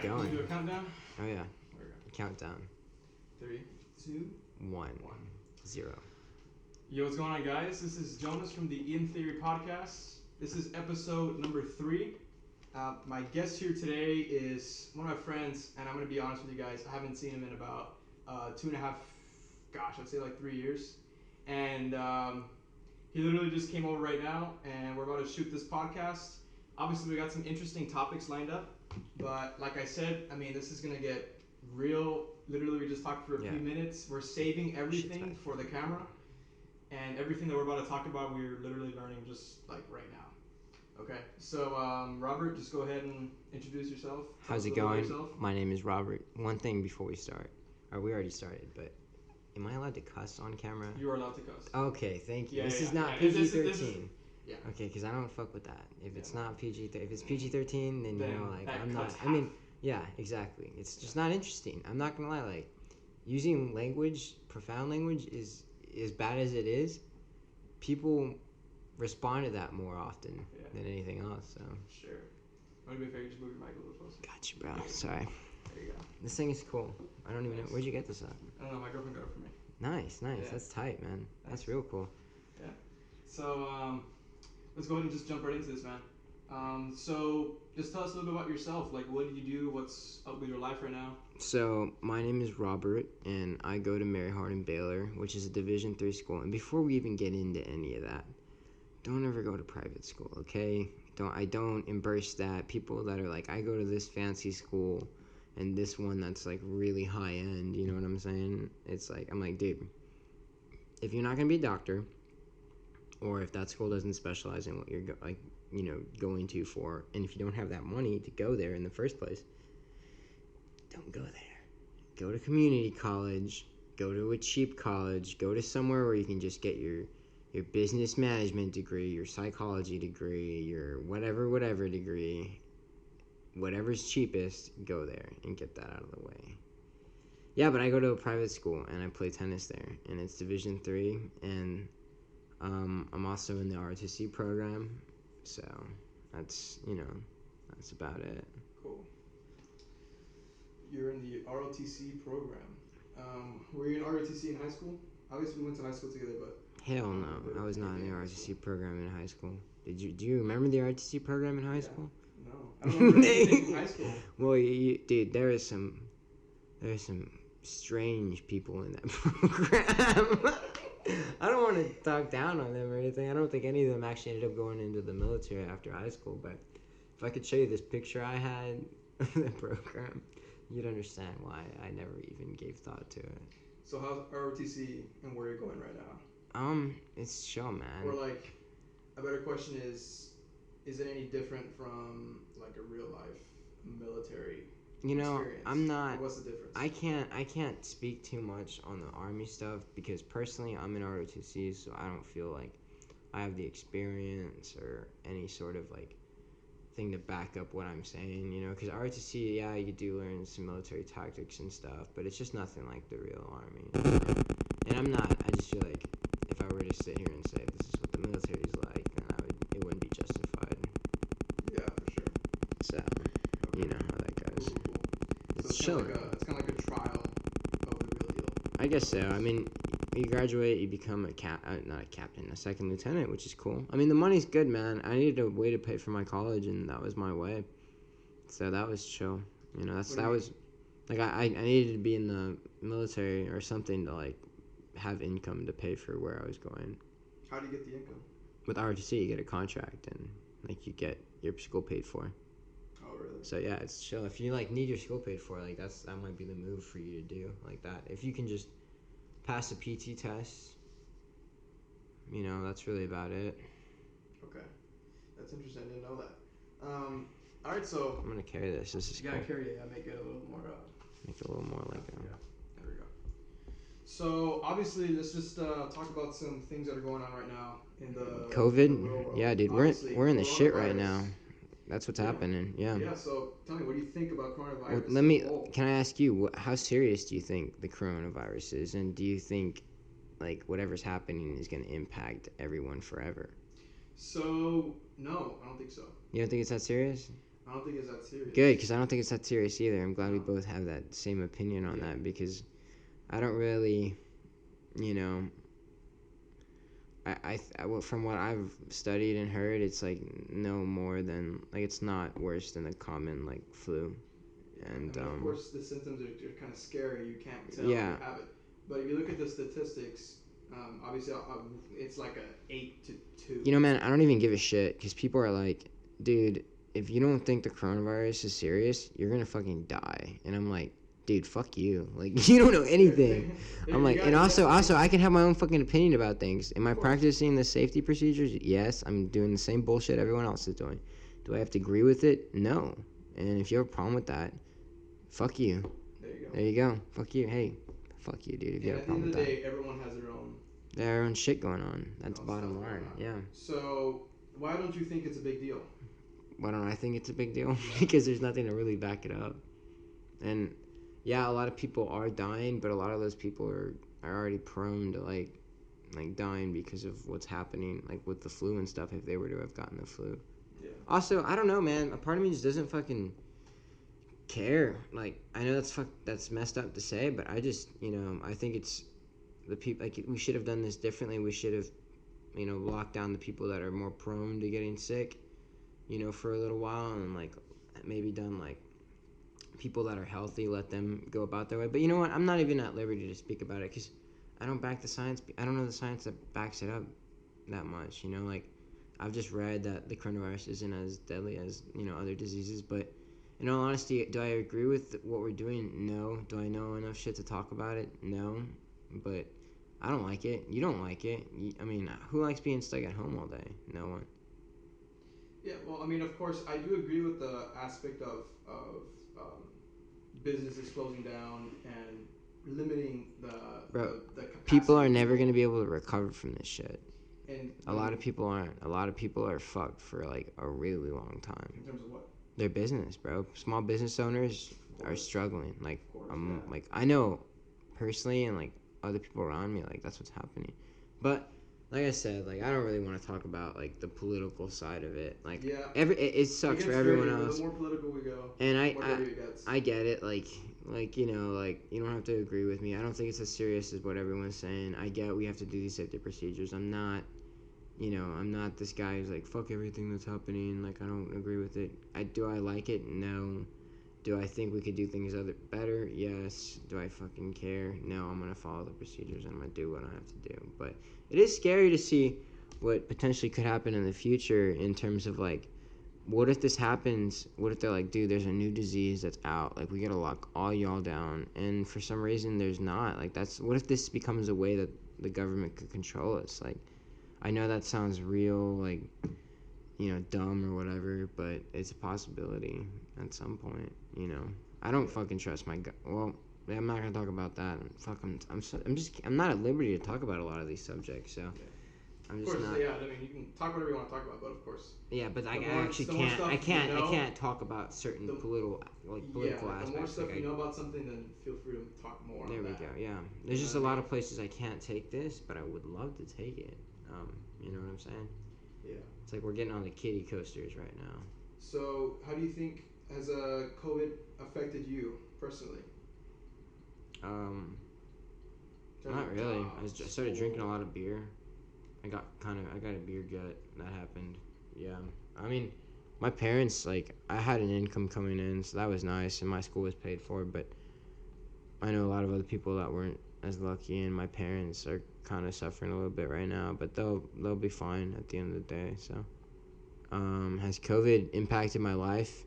going. Do a countdown? Oh yeah. Countdown. 3, 2, 1, 0. Yo, what's going on, guys? This is Jonas from the In Theory podcast. This is episode number 3. My guest here today is one of my friends, and I'm going to be honest with you guys. I haven't seen him in about 2.5, I'd say like 3 years. And he literally just came over right now, and we're about to shoot this podcast. Obviously, we got some interesting topics lined up, but like I said, I mean, this is going to get real. Literally, we just talked for a few minutes. We're saving everything for the camera, and everything that we're about to talk about, we're literally learning just like right now. Okay, so Robert, just go ahead and introduce yourself. How's it going? My name is Robert. One thing before we start, or we already started, but am I allowed to cuss on camera? You are allowed to cuss. Okay, thank you. Yeah, this is not PG-13. Yeah. Okay, because I don't fuck with that. If it's not PG-13, if it's PG-13, then you know, like I'm not. I mean, yeah, exactly. It's just not interesting. I'm not gonna lie. Like, using language, profound language, is as bad as it is. People respond to that more often than anything else. So. Sure. Want to be fair? Just move your mic a little closer. Gotcha, bro. Sorry. There you go. This thing is cool. I don't even know. Where'd you get this at? I don't know. My girlfriend got it for me. Nice. Yeah. That's tight, man. That's real cool. Yeah. So, let's go ahead and just jump right into this, man. So, just tell us a little bit about yourself. Like, what do you do? What's up with your life right now? So, my name is Robert, and I go to Mary Hardin Baylor, which is a Division III school. And before we even get into any of that, don't ever go to private school, okay? I don't embrace that. People that are like, I go to this fancy school and this one that's like really high end, you know what I'm saying? It's like, I'm like, dude, if you're not gonna be a doctor, or if that school doesn't specialize in what you're going to for, and if you don't have that money to go there in the first place, don't go there. Go to community college, go to a cheap college, go to somewhere where you can just get your business management degree, your psychology degree, your whatever degree, whatever's cheapest, go there and get that out of the way. Yeah, but I go to a private school and I play tennis there, and it's Division III, and I'm also in the ROTC program, so that's about it. Cool. You're in the ROTC program. Were you in ROTC in high school? Obviously, we went to high school together, but... Hell no, I was not in the ROTC program in high school. Do you remember the ROTC program in high school? No, I don't remember anything from high school. Well, dude, there is some strange people in that program. I don't want to talk down on them or anything. I don't think any of them actually ended up going into the military after high school. But if I could show you this picture I had of the program, you'd understand why I never even gave thought to it. So how's ROTC and where you're going right now? It's chill, man. Or like, a better question is it any different from like a real life military experience? I'm not. Or what's the difference? I can't speak too much on the Army stuff because personally I'm in ROTC, so I don't feel like I have the experience or any sort of like thing to back up what I'm saying, because ROTC, yeah, you do learn some military tactics and stuff, but it's just nothing like the real Army. And I just feel like if I were to sit here and say this is what the military is like, then it wouldn't be justified. Yeah, for sure. So, you know how that goes. Cool. It's chill. It's kind of like a trial of the real deal. I guess so. I mean, you graduate, you become a second lieutenant, which is cool. I mean, the money's good, man. I needed a way to pay for my college, and that was my way. So that was chill. I needed to be in the military or something to like have income to pay for where I was going. How do you get the income? With ROTC, you get a contract, and like you get your school paid for. Oh, really? So yeah, it's chill. If you like need your school paid for, like that might be the move for you to do like that. If you can just pass a PT test, that's really about it. Okay, that's interesting. I didn't know that. All right, so I'm gonna carry this. This is cool. Carry it. Make it a little more. Make it a little more like. Yeah. There we go. So obviously, let's just talk about some things that are going on right now in the COVID. In the real world. Yeah, dude, we're in the shit right now. That's what's happening. Yeah. Yeah. So tell me, what do you think about coronavirus? Well, can I ask you, how serious do you think the coronavirus is, and do you think, like, whatever's happening is going to impact everyone forever? So no, I don't think so. You don't think it's that serious? I don't think it's that serious. Good, because I don't think it's that serious either. I'm glad we No. both have that same opinion on Yeah. that, because I don't really, you know, from what I've studied and heard, it's like no more than, like, it's not worse than a common, like, flu. And, I mean, of course, the symptoms are kind of scary. You can't tell Yeah. if you have it. But if you look at the statistics, obviously, it's like a 8-2. You know, man, I don't even give a shit, because people are like, dude, if you don't think the coronavirus is serious, you're gonna fucking die. And I'm like, dude, fuck you. Like, you don't know anything. I'm like, and also, I can have my own fucking opinion about things. Am I practicing the safety procedures? Yes. I'm doing the same bullshit everyone else is doing. Do I have to agree with it? No. And if you have a problem with that, fuck you. There you go. Fuck you. Hey, fuck you, dude. If you have a problem with that. At the end of the day, everyone has their own shit going on. That's bottom line. Yeah. So why don't you think it's a big deal? Why don't I think it's a big deal? Because there's nothing to really back it up. And yeah, a lot of people are dying, but a lot of those people are already prone to like dying because of what's happening, like with the flu and stuff, if they were to have gotten the flu. Yeah. Also, I don't know, man. A part of me just doesn't fucking care. Like, I know that's messed up to say, but I just, I think it's the people, like, we should have done this differently. We should have, locked down the people that are more prone to getting sick, for a little while, and like maybe done like people that are healthy, let them go about their way. But you know what? I'm not even at liberty to speak about it because I don't back the science. I don't know the science that backs it up that much. Like, I've just read that the coronavirus isn't as deadly as other diseases. But in all honesty, do I agree with what we're doing? No. Do I know enough shit to talk about it? No. But I don't like it. You don't like it. I mean, who likes being stuck at home all day? No one. Yeah, well, I mean, of course, I do agree with the aspect of businesses closing down and limiting the capacity. People are never going to be able to recover from this shit. And a lot of people aren't. A lot of people are fucked for like a really long time. In terms of what? Their business, bro. Small business owners are struggling. Like, yeah. Like, I know personally, and like other people around me, like that's what's happening. But like I said, like I don't really want to talk about like the political side of it. Like, yeah, it sucks for everyone else. The more political we go, and I get it. Like you don't have to agree with me. I don't think it's as serious as what everyone's saying. I get we have to do these safety procedures. I'm not this guy who's like fuck everything that's happening. Like, I don't agree with it. Do I like it? No. Do I think we could do things better? Yes. Do I fucking care? No. I'm gonna follow the procedures and I'm gonna do what I have to do. But it is scary to see what potentially could happen in the future in terms of like, what if this happens? What if they're like, dude, there's a new disease that's out. Like, we gotta lock all y'all down. And for some reason, there's not. Like, what if this becomes a way that the government could control us? Like, I know that sounds real, like, dumb or whatever, but it's a possibility at some point, I don't fucking trust my gut. Well, I'm not gonna talk about that. I'm not at liberty to talk about a lot of these subjects, so. Yeah. I'm just not. Yeah, I mean, you can talk whatever you want to talk about, but of course. Yeah, but I actually can't. I can't talk about certain political aspects. The more stuff you know about something, then feel free to talk more. There we go. Yeah, there's just a lot of places I can't take this, but I would love to take it. You know what I'm saying? Yeah. It's like we're getting on the kiddie coasters right now. So, how do you think has COVID affected you personally? Not really. I started drinking a lot of beer. I got a beer gut. That happened. Yeah. I mean, my parents, like, I had an income coming in, so that was nice, and my school was paid for, but I know a lot of other people that weren't as lucky, and my parents are kind of suffering a little bit right now, but they'll be fine at the end of the day. So, has COVID impacted my life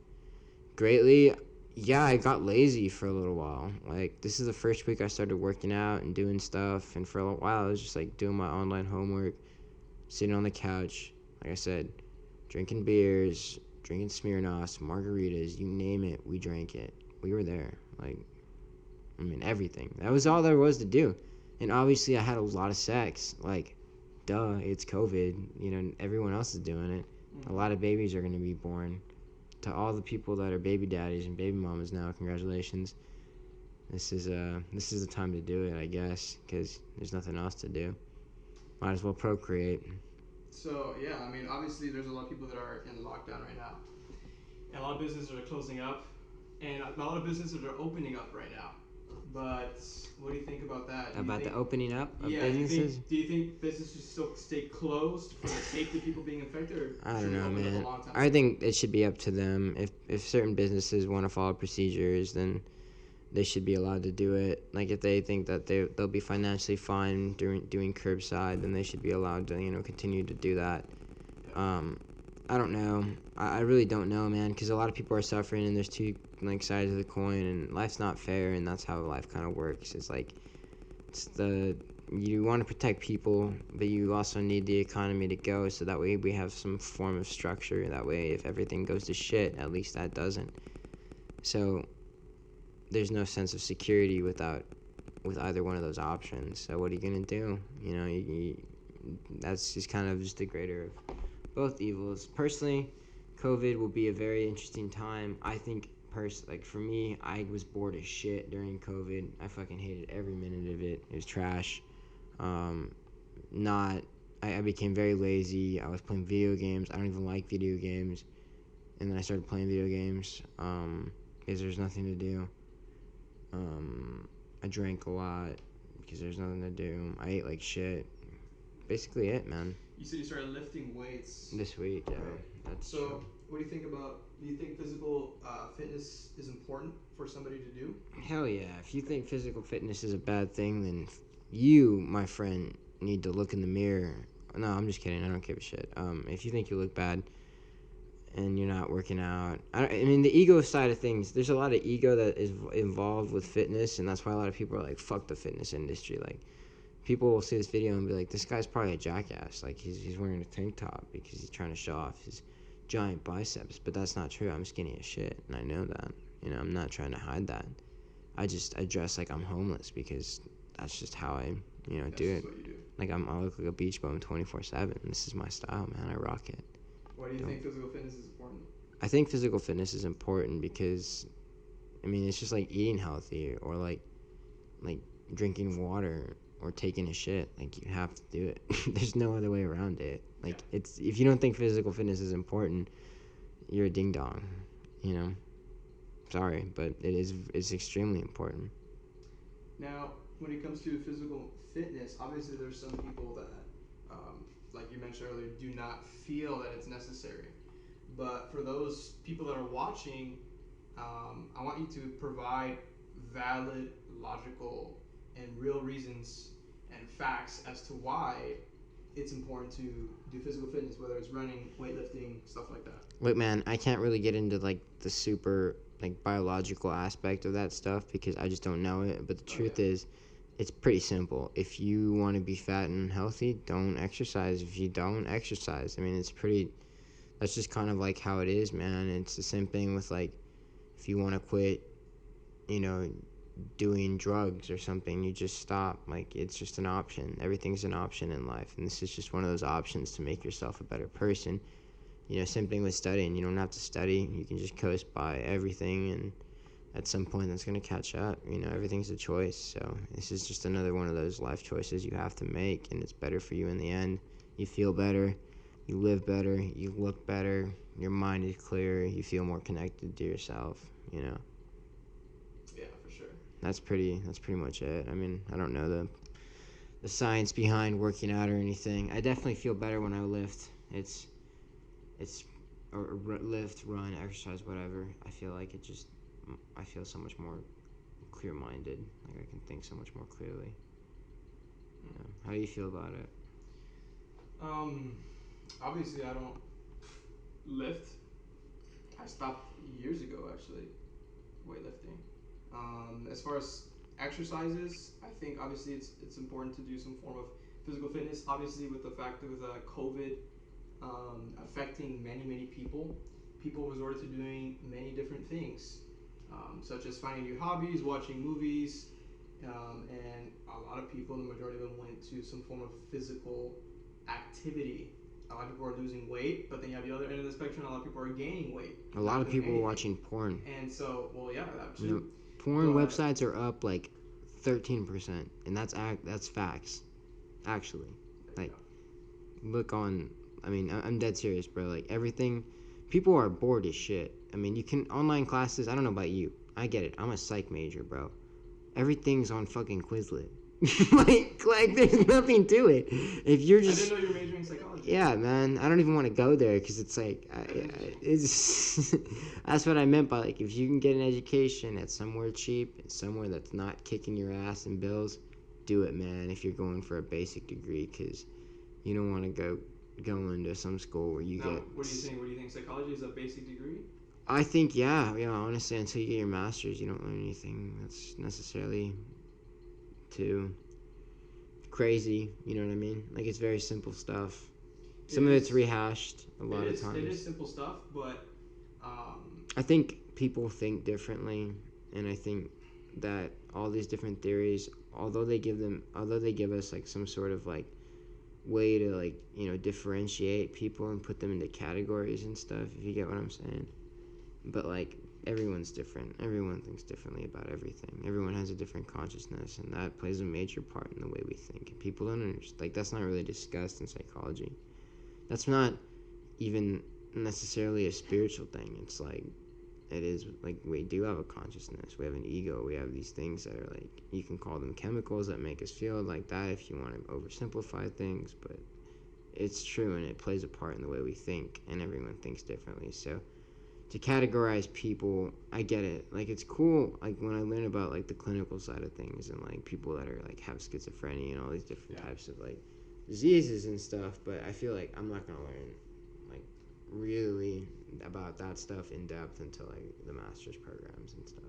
greatly? Yeah, I got lazy for a little while. Like, this is the first week I started working out and doing stuff, and for a little while I was just like doing my online homework, sitting on the couch, like I said, drinking beers, drinking Smirnoffs, margaritas, you name it, we drank it. We were there. Like, I mean, everything. That was all there was to do. And obviously I had a lot of sex. Like, duh, it's COVID. Everyone else is doing it. A lot of babies are going to be born. To all the people that are baby daddies and baby mamas now, congratulations. This is the time to do it, I guess, because there's nothing else to do. Might as well procreate. So, yeah, I mean, obviously there's a lot of people that are in lockdown right now. And a lot of businesses are closing up, and a lot of businesses are opening up right now. But what do you think about that? About the opening up of yeah, businesses? Do you think businesses should still stay closed for the safety of people being infected, or I should don't we know, open up man. a long time? I think it should be up to them. If certain businesses want to follow procedures, then they should be allowed to do it. Like if they think that they'll be financially fine doing curbside, then they should be allowed to continue to do that. I don't know. I really don't know, man, because a lot of people are suffering, and there's two sides of the coin, and life's not fair, and that's how life kind of works. It's like you want to protect people, but you also need the economy to go, so that way we have some form of structure. That way, if everything goes to shit, at least that doesn't. So there's no sense of security with either one of those options. So what are you gonna do? That's just kind of just the greater of both evils. Personally, COVID will be a very interesting time. I think, for me, I was bored as shit during COVID. I fucking hated every minute of it. It was trash. I became very lazy. I was playing video games. I don't even like video games. And then I started playing video games because there's nothing to do. I drank a lot because there's nothing to do. I ate like shit. Basically it, man. You said you started lifting weights This week, yeah. Right. That's so true. what do you think about, do you think physical fitness is important for somebody to do? Hell yeah. If you think physical fitness is a bad thing, then you, my friend, need to look in the mirror. No, I'm just kidding. I don't give a shit. If you think you look bad and you're not working out, I mean, the ego side of things, there's a lot of ego that is involved with fitness, and that's why a lot of people are like, fuck the fitness industry. Like, people will see this video and be like, this guy's probably a jackass. Like, he's wearing a tank top because he's trying to show off his giant biceps. But that's not true. I'm skinny as shit, and I know that. I'm not trying to hide that. I dress like I'm homeless because that's just how I, do it. What you do. Like, I look like a beach bum 24/7. This is my style, man. I rock it. Why do you think physical fitness is important? I think physical fitness is important because, it's just like eating healthy or like drinking water or taking a shit. Like, you have to do it. There's no other way around it. Like, it's, if you don't think physical fitness is important, you're a ding dong. Sorry, but it's extremely important. Now, when it comes to physical fitness, obviously there's some people that, like you mentioned earlier, do not feel that it's necessary. But for those people that are watching, I want you to provide valid, logical, and real reasons and facts as to why it's important to do physical fitness, whether it's running, weightlifting, stuff like that. Look, man, I can't really get into the super biological aspect of that stuff because I just don't know it. But the truth is, it's pretty simple. If you want to be fat and healthy, don't exercise. If you don't exercise, that's just kind of like how it is, man. It's the same thing with if you want to quit, doing drugs or something, you just stop. It's just an option. Everything's an option in life, and this is just one of those options to make yourself a better person. Same thing with studying. You don't have to study. You can just coast by everything, and at some point that's going to catch up. Everything's a choice. So this is just another one of those life choices you have to make, and it's better for you in the end. You feel better, you live better, you look better, your mind is clearer, you feel more connected to yourself. Yeah, for sure. That's pretty much it. I don't know the science behind working out or anything. I definitely feel better when I lift. Or lift, run, exercise, whatever. I feel like I feel so much more clear-minded. Like, I can think so much more clearly. How do you feel about it? Obviously I don't lift. I stopped years ago, actually, weightlifting. As far as exercises, I think obviously it's important to do some form of physical fitness. Obviously, with the fact that with COVID affecting many people resorted to doing many different things, such as finding new hobbies, watching movies, and a lot of people, the majority of them, went to some form of physical activity. A lot of people are losing weight, but then you have the other end of the spectrum. A lot of people are gaining weight. A lot of people are watching porn. And so, that too. Porn websites are up 13%, and that's facts. Actually, look on. I'm dead serious, bro. Everything people are bored as shit. I mean, you can online classes. I don't know about you. I get it. I'm a psych major, bro. Everything's on fucking Quizlet. like, there's nothing to it. If you're just, I didn't know you were majoring in psychology. yeah, man. I don't even want to go there because it's like, it's. That's what I meant by like, if you can get an education at somewhere cheap, somewhere that's not kicking your ass in bills, do it, man. If you're going for a basic degree, because you don't want to go into some school where you Now, get. what do you think? What do you think? Psychology is a basic degree? I think, yeah. Honestly, until you get your master's, you don't learn anything that's necessarily too crazy. You know what I mean? Like, it's very simple stuff. Some of it's rehashed a lot of times. It is simple stuff, but I think people think differently, and I think that all these different theories, although they give us like some sort of like way to like differentiate people and put them into categories and stuff, if you get what I'm saying. But like, everyone's different. Everyone thinks differently about everything. Everyone has a different consciousness, and that plays a major part in the way we think. And people don't understand. Like, that's not really discussed in psychology. That's not even necessarily a spiritual thing. It's like, it is like, we do have a consciousness. We have an ego. We have these things that are like, you can call them chemicals that make us feel like that if you want to oversimplify things, but it's true, and it plays a part in the way we think, and everyone thinks differently. So to categorize people, I get it. Like, it's cool, like, when I learn about, like, the clinical side of things and, like, people that are, like, have schizophrenia and all these different types of, like, diseases and stuff, but I feel like I'm not going to learn, like, really about that stuff in depth until, like, the master's programs and stuff.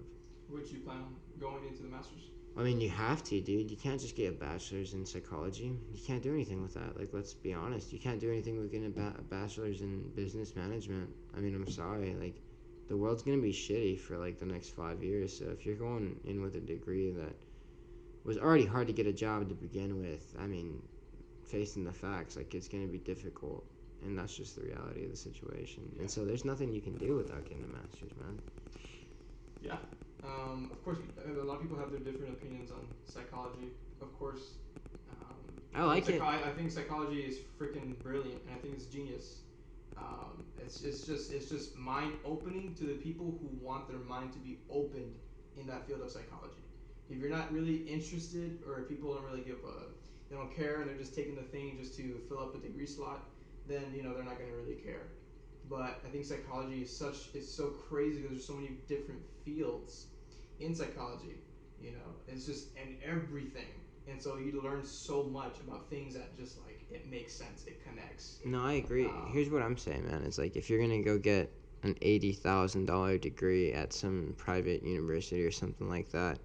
Which you plan on going into the master's? I mean, you have to, dude. You can't just get a bachelor's in psychology. You can't do anything with that. Like, let's be honest. You can't do anything with getting a bachelor's in business management. I mean, I'm sorry. Like, the world's going to be shitty for, like, the next 5 years. So if you're going in with a degree that was already hard to get a job to begin with, I mean, facing the facts, like, it's going to be difficult. And that's just the reality of the situation. Yeah. And so there's nothing you can do without getting a master's, man. Yeah. Of course, a lot of people have their different opinions on psychology. Of course, I like it. I think psychology is freaking brilliant, and I think it's genius. It's just mind opening to the people who want their mind to be opened in that field of psychology. If you're not really interested, or if people don't really they don't care, and they're just taking the thing just to fill up a degree slot, then they're not going to really care. But I think psychology is so crazy because there's so many different fields in psychology. It's just and everything, and so you learn so much about things that just like it makes sense, it connects. No, I agree. Here's what I'm saying, man. It's like, if you're gonna go get an $80,000 degree at some private university or something like that,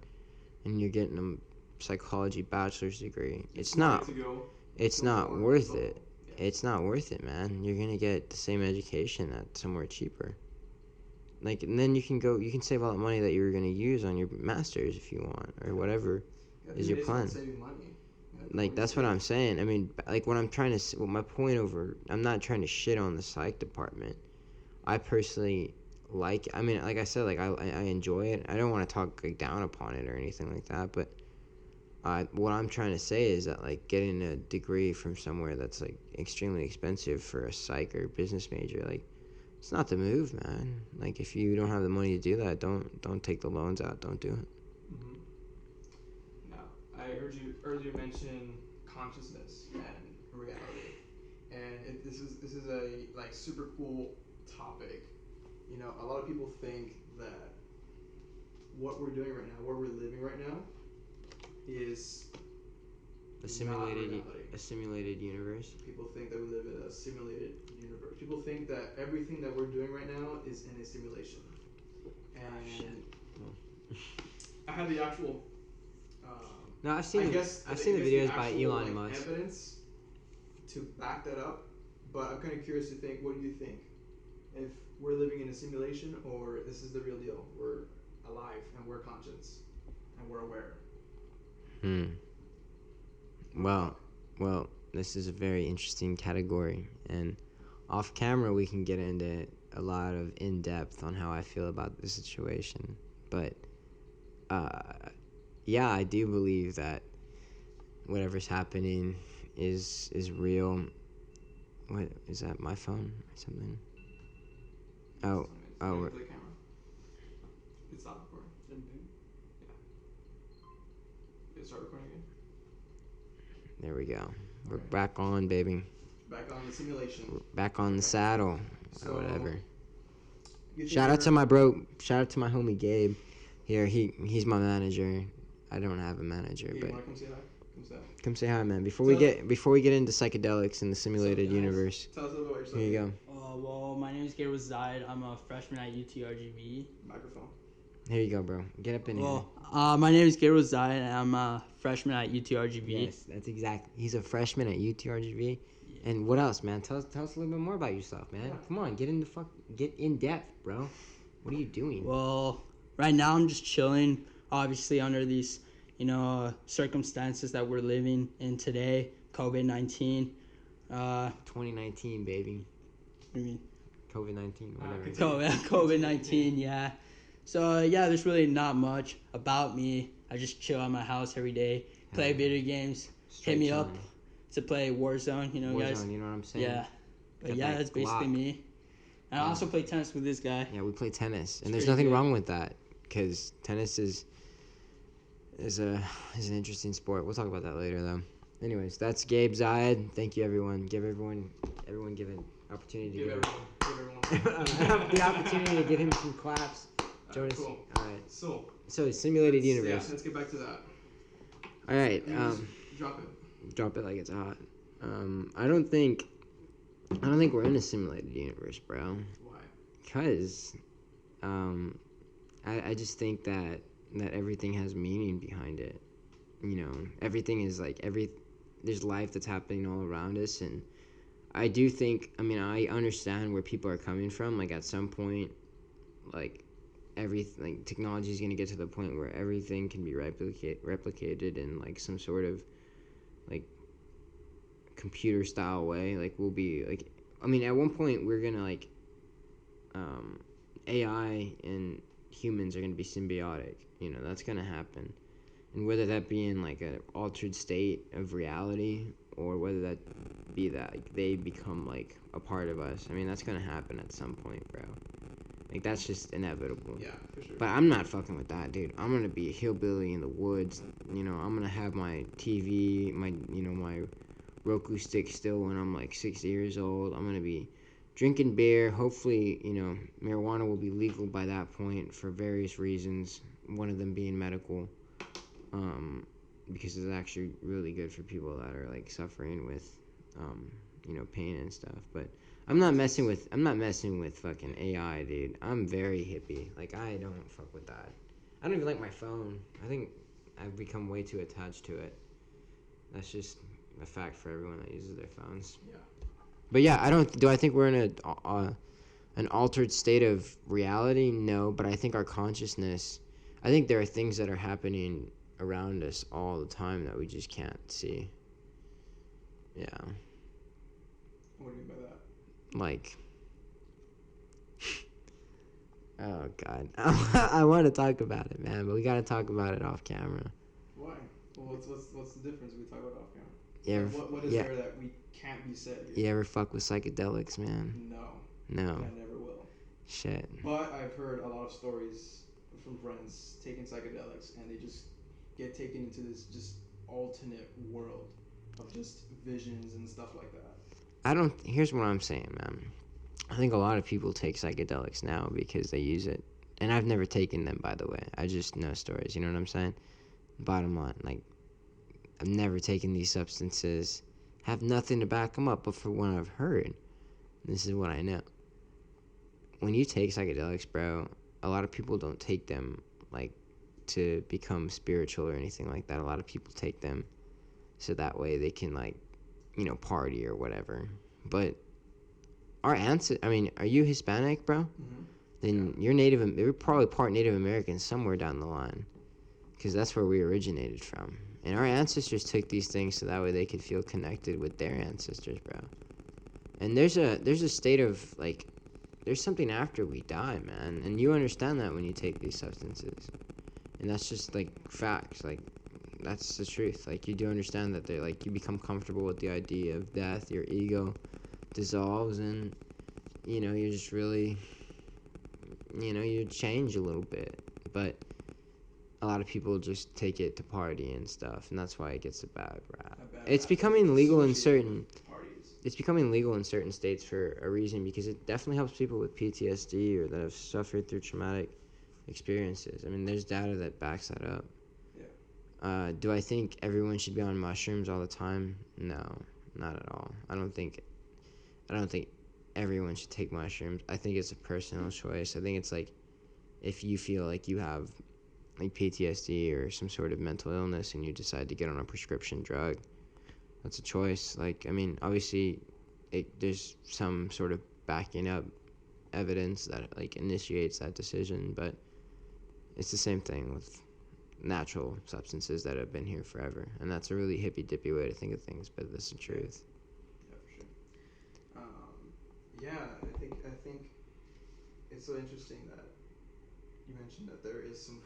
and you're getting a psychology bachelor's degree, it's not worth it. It's not worth it, man. You're gonna get the same education at somewhere cheaper. Like, and then you can save all that money that you were gonna use on your master's if you want, or whatever is your plan. Saving money. Like, that's what I'm saying. I mean, like, what I'm trying to, my point I'm not trying to shit on the psych department. I personally like I said, like, I enjoy it. I don't want to talk like down upon it or anything like that, but what I'm trying to say is that, like, getting a degree from somewhere that's like extremely expensive for a psych or business major, like, it's not the move, man. Like, if you don't have the money to do that, don't take the loans out. Don't do it. Mm-hmm. Now, I heard you earlier mention consciousness and reality, and this is a like super cool topic. A lot of people think that what we're doing right now, where we're living right now, is a simulated universe. People think that we live in a simulated universe. People think that everything that we're doing right now is in a simulation. And I had the actual. No, I've seen the videos by Elon Musk. Evidence to back that up, but I'm kind of curious to think. What do you think? If we're living in a simulation, or this is the real deal? We're alive and we're conscious and we're aware. Well, this is a very interesting category, and off camera we can get into a lot of in-depth on how I feel about the situation. But yeah, I do believe that whatever's happening is real. What is that? My phone or something? Oh, oh, Play the camera. It stopped recording. Yeah. Start recording again. there we go. We're back on, baby. Back on the simulation. We're back on the saddle, So, or whatever. you Shout out to my homie Gabe. Here, he's my manager. I don't have a manager, Hey, but you wanna come say hi? come say hi, man. Before we get into psychedelics in the simulated universe. Tell us a little bit about yourself. Here you go. Well, my name is Gabriel Zayed. I'm a freshman at UTRGV. Microphone. Here you go, bro. Get up in here. My name is Gabriel Zayed, and I'm a freshman at UTRGV. Yes, that's exactly. He's a freshman at UTRGV. Yeah. And what else, man? Tell us a little bit more about yourself, man. Yeah. Come on, get in depth, bro. What are you doing? Well, right now I'm just chilling, obviously under these, circumstances that we're living in today, COVID-19. 2019, baby. What do you mean? COVID-19, whatever. COVID-19, yeah. So, there's really not much about me. I just chill at my house every day, play video games, hit me up to play Warzone, guys. Warzone, you know what I'm saying? Yeah. But that's basically me. And I also play tennis with this guy. Yeah, we play tennis. And there's nothing wrong with that, because tennis is an interesting sport. We'll talk about that later, though. Anyways, that's Gabe Zayed. Thank you, everyone. Give everyone give an opportunity to give everyone the opportunity to give him some claps. Jonas. Cool. All right. So simulated universe. Yeah, let's get back to that. All right. Drop it. Drop it like it's hot. I don't think we're in a simulated universe, bro. Why? Because, I just think that everything has meaning behind it. Everything is there's life that's happening all around us, and I do think, I understand where people are coming from. Like, at some point, technology is going to get to the point where everything can be replicated in, some sort of, computer style way. We'll be, at one point, we're going to, AI and humans are going to be symbiotic. That's going to happen. And whether that be in an altered state of reality, or whether that be that they become a part of us, that's gonna happen at some point, bro. That's just inevitable. Yeah, for sure. But I'm not fucking with that, dude. I'm gonna be a hillbilly in the woods. I'm gonna have my TV, my Roku stick still when I'm 6 years old. I'm gonna be drinking beer. Hopefully, marijuana will be legal by that point for various reasons. One of them being medical. Because it's actually really good for people that are suffering with, pain and stuff. But I'm not messing with fucking AI, dude. I'm very hippie. I don't fuck with that. I don't even like my phone. I think I've become way too attached to it. That's just a fact for everyone that uses their phones. Yeah. But yeah, do I think we're in an altered state of reality? No, but I think our consciousness, I think there are things that are happening around us all the time that we just can't see. Yeah. What do you mean by that? Oh god. I want to talk about it, man, but we got to talk about it off camera. Why? Well, what's the difference if we talk about it off camera? Yeah. What is there that we can't be said here? You ever fuck with psychedelics, man? No. I never will. Shit. But I've heard a lot of stories from friends taking psychedelics, and they just get taken into this just alternate world of just visions and stuff like that. Here's what I'm saying, man. I think a lot of people take psychedelics now because they use it. And I've never taken them, by the way. I just know stories, you know what I'm saying? Bottom line, I've never taken these substances, have nothing to back them up, but for what I've heard, this is what I know. When you take psychedelics, bro, a lot of people don't take them, to become spiritual or anything like that. A lot of people take them so that way they can party or whatever. But our ancestors, are you Hispanic, bro? Mm-hmm. Then you're probably part Native American somewhere down the line, because that's where we originated from. And our ancestors took these things so that way they could feel connected with their ancestors, bro. And there's a state of there's something after we die, man, and you understand that when you take these substances. And that's just facts. That's the truth. You do understand that they're you become comfortable with the idea of death. Your ego dissolves, and you're just really you change a little bit. But a lot of people just take it to party and stuff, and that's why it gets a bad rap. It's becoming legal in certain states for a reason, because it definitely helps people with PTSD or that have suffered through traumatic experiences. I mean, there's data that backs that up. Yeah. Do I think everyone should be on mushrooms all the time? No, not at all. I don't think everyone should take mushrooms. I think it's a personal choice. I think it's like, if you feel like you have like PTSD or some sort of mental illness and you decide to get on a prescription drug, that's a choice. Like, I mean, obviously there's some sort of backing up evidence that like initiates that decision, but it's the same thing with natural substances that have been here forever, and that's a really hippy dippy way to think of things, but that's the truth. Yeah, for sure. I think it's so interesting that you mentioned that there is some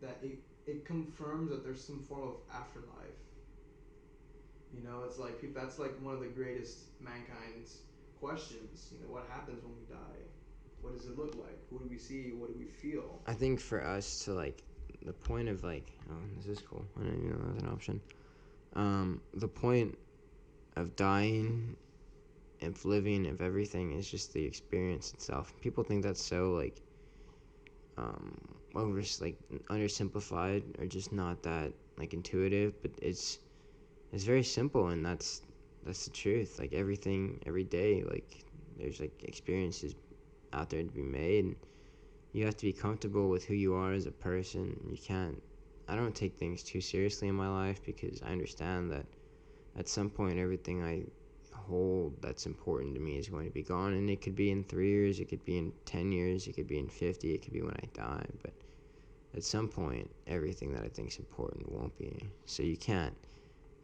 that it confirms that there's some form of afterlife. It's like that's like one of the greatest mankind's questions. What happens when we die? What does it look like? Who do we see? What do we feel? I think for us to like, the point of like, oh, this is cool. I didn't even know that was an option. The point of dying, of living, of everything is just the experience itself. People think that's so like undersimplified, or just not that like intuitive, but it's very simple, and that's the truth. Like, everything, every day, like, there's like experiences out there to be made, and you have to be comfortable with who you are as a person. I don't take things too seriously in my life, because I understand that at some point everything I hold that's important to me is going to be gone, and it could be in 3 years, it could be in 10 years, it could be in 50, it could be when I die, but at some point everything that I think is important won't be. So you can't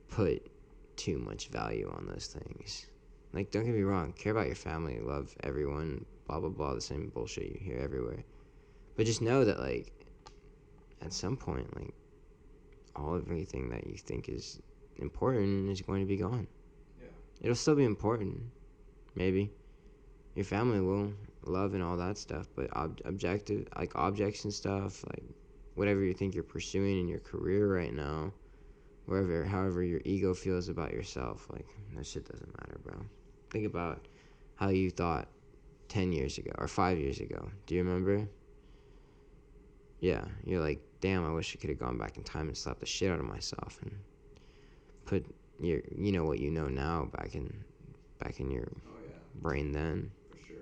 put too much value on those things. Like, don't get me wrong, care about your family, love everyone, blah blah blah, the same bullshit you hear everywhere, but just know that like at some point, like, everything that you think is important is going to be gone. It'll still be important. Maybe your family will, love and all that stuff, but objective, like objects and stuff, like whatever you think you're pursuing in your career right now, however your ego feels about yourself, like, that shit doesn't matter, bro. Think about how you thought 10 years ago or 5 years ago. Do you remember? Yeah, you're like, damn, I wish I could have gone back in time and slapped the shit out of myself and put what you know now back in your brain then. For sure.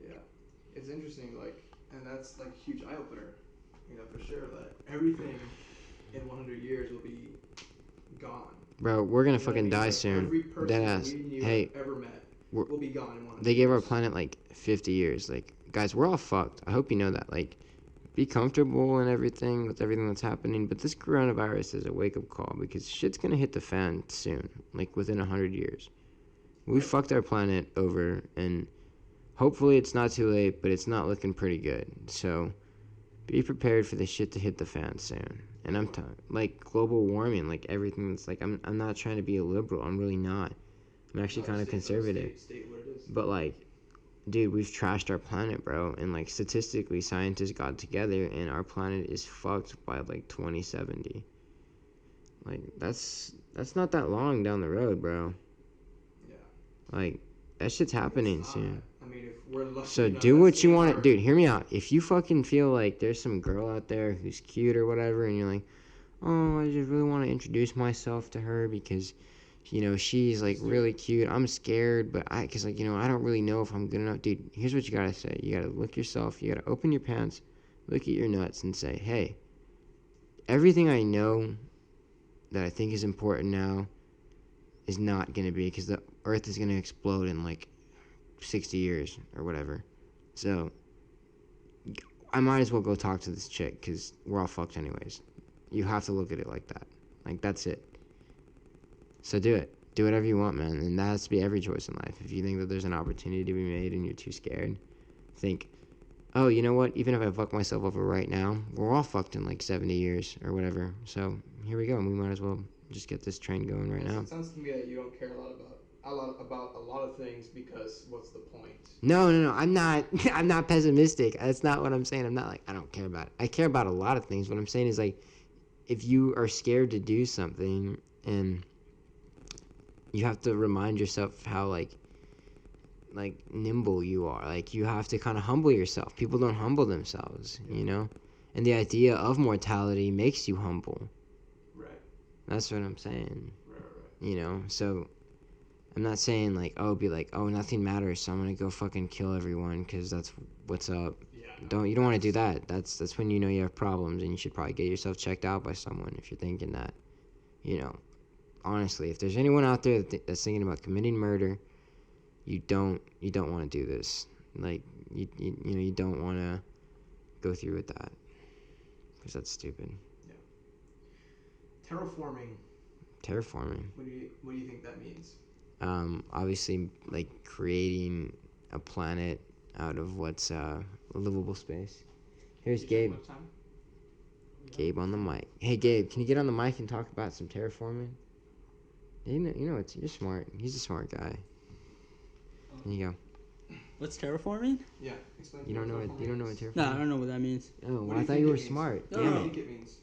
Yeah, it's interesting, like, and that's like a huge eye opener, for sure, that everything in 100 years will be gone. Bro, we're gonna fucking die soon. Every person Deadass. Hey, ever met will be gone in 100 years. They gave our planet like 50 years. Like, guys, we're all fucked. I hope you know that. Like, be comfortable and everything with everything that's happening, but this coronavirus is a wake-up call, because shit's gonna hit the fan soon, like within 100 years. We fucked our planet over, and hopefully it's not too late, but it's not looking pretty good. So be prepared for the shit to hit the fan soon. And I'm like global warming, like everything that's like, I'm not trying to be a liberal. I'm really not. I'm actually kind of conservative. State what it is. But like, dude, we've trashed our planet, bro. And like, statistically, scientists got together and our planet is fucked by like 2070. Like, that's not that long down the road, bro. Yeah. Like, that shit's happening soon. I mean, if we're lucky. So do what you want to, dude. Hear me out. If you fucking feel like there's some girl out there who's cute or whatever, and you're like, oh, I just really want to introduce myself to her because, she's like really cute. I'm scared, but because like, I don't really know if I'm good enough. Dude, here's what you gotta say. You gotta look yourself. You gotta open your pants, look at your nuts, and say, hey, everything I know that I think is important now is not gonna be, because the Earth is gonna explode in like 60 years or whatever. So I might as well go talk to this chick, because we're all fucked anyways. You have to look at it like that. Like, that's it. So do it. Do whatever you want, man. And that has to be every choice in life. If you think that there's an opportunity to be made and you're too scared, think, oh, you know what? Even if I fuck myself over right now, we're all fucked in like 70 years or whatever. So here we go. We might as well just get this train going right now. It sounds to me that you don't care a lot about about a lot of things because what's the point? No. I'm not. I'm not pessimistic. That's not what I'm saying. I'm not like I don't care about it. I care about a lot of things. What I'm saying is like, if you are scared to do something, and you have to remind yourself how like nimble you are. Like you have to kind of humble yourself. People don't humble themselves, you know. And the idea of mortality makes you humble. Right. That's what I'm saying. Right. You know, so I'm not saying like, be like, nothing matters, so I'm gonna go fucking kill everyone because that's what's up. Yeah. You don't want to do that. That's when you know you have problems, and you should probably get yourself checked out by someone if you're thinking that. You know, honestly, if there's anyone out there that's thinking about committing murder, you don't want to do this. Like you don't want to go through with that because that's stupid. Yeah. Terraforming. What do you think that means? Obviously, like creating a planet out of what's a livable space. Here's Gabe. Gabe on the mic. Hey Gabe, can you get on the mic and talk about some terraforming? You're smart. He's a smart guy. There you go. What's terraforming? Yeah, explain. You don't know what terraforming? No, I don't know what that means. Oh, well, I thought you were smart. What do you think it means?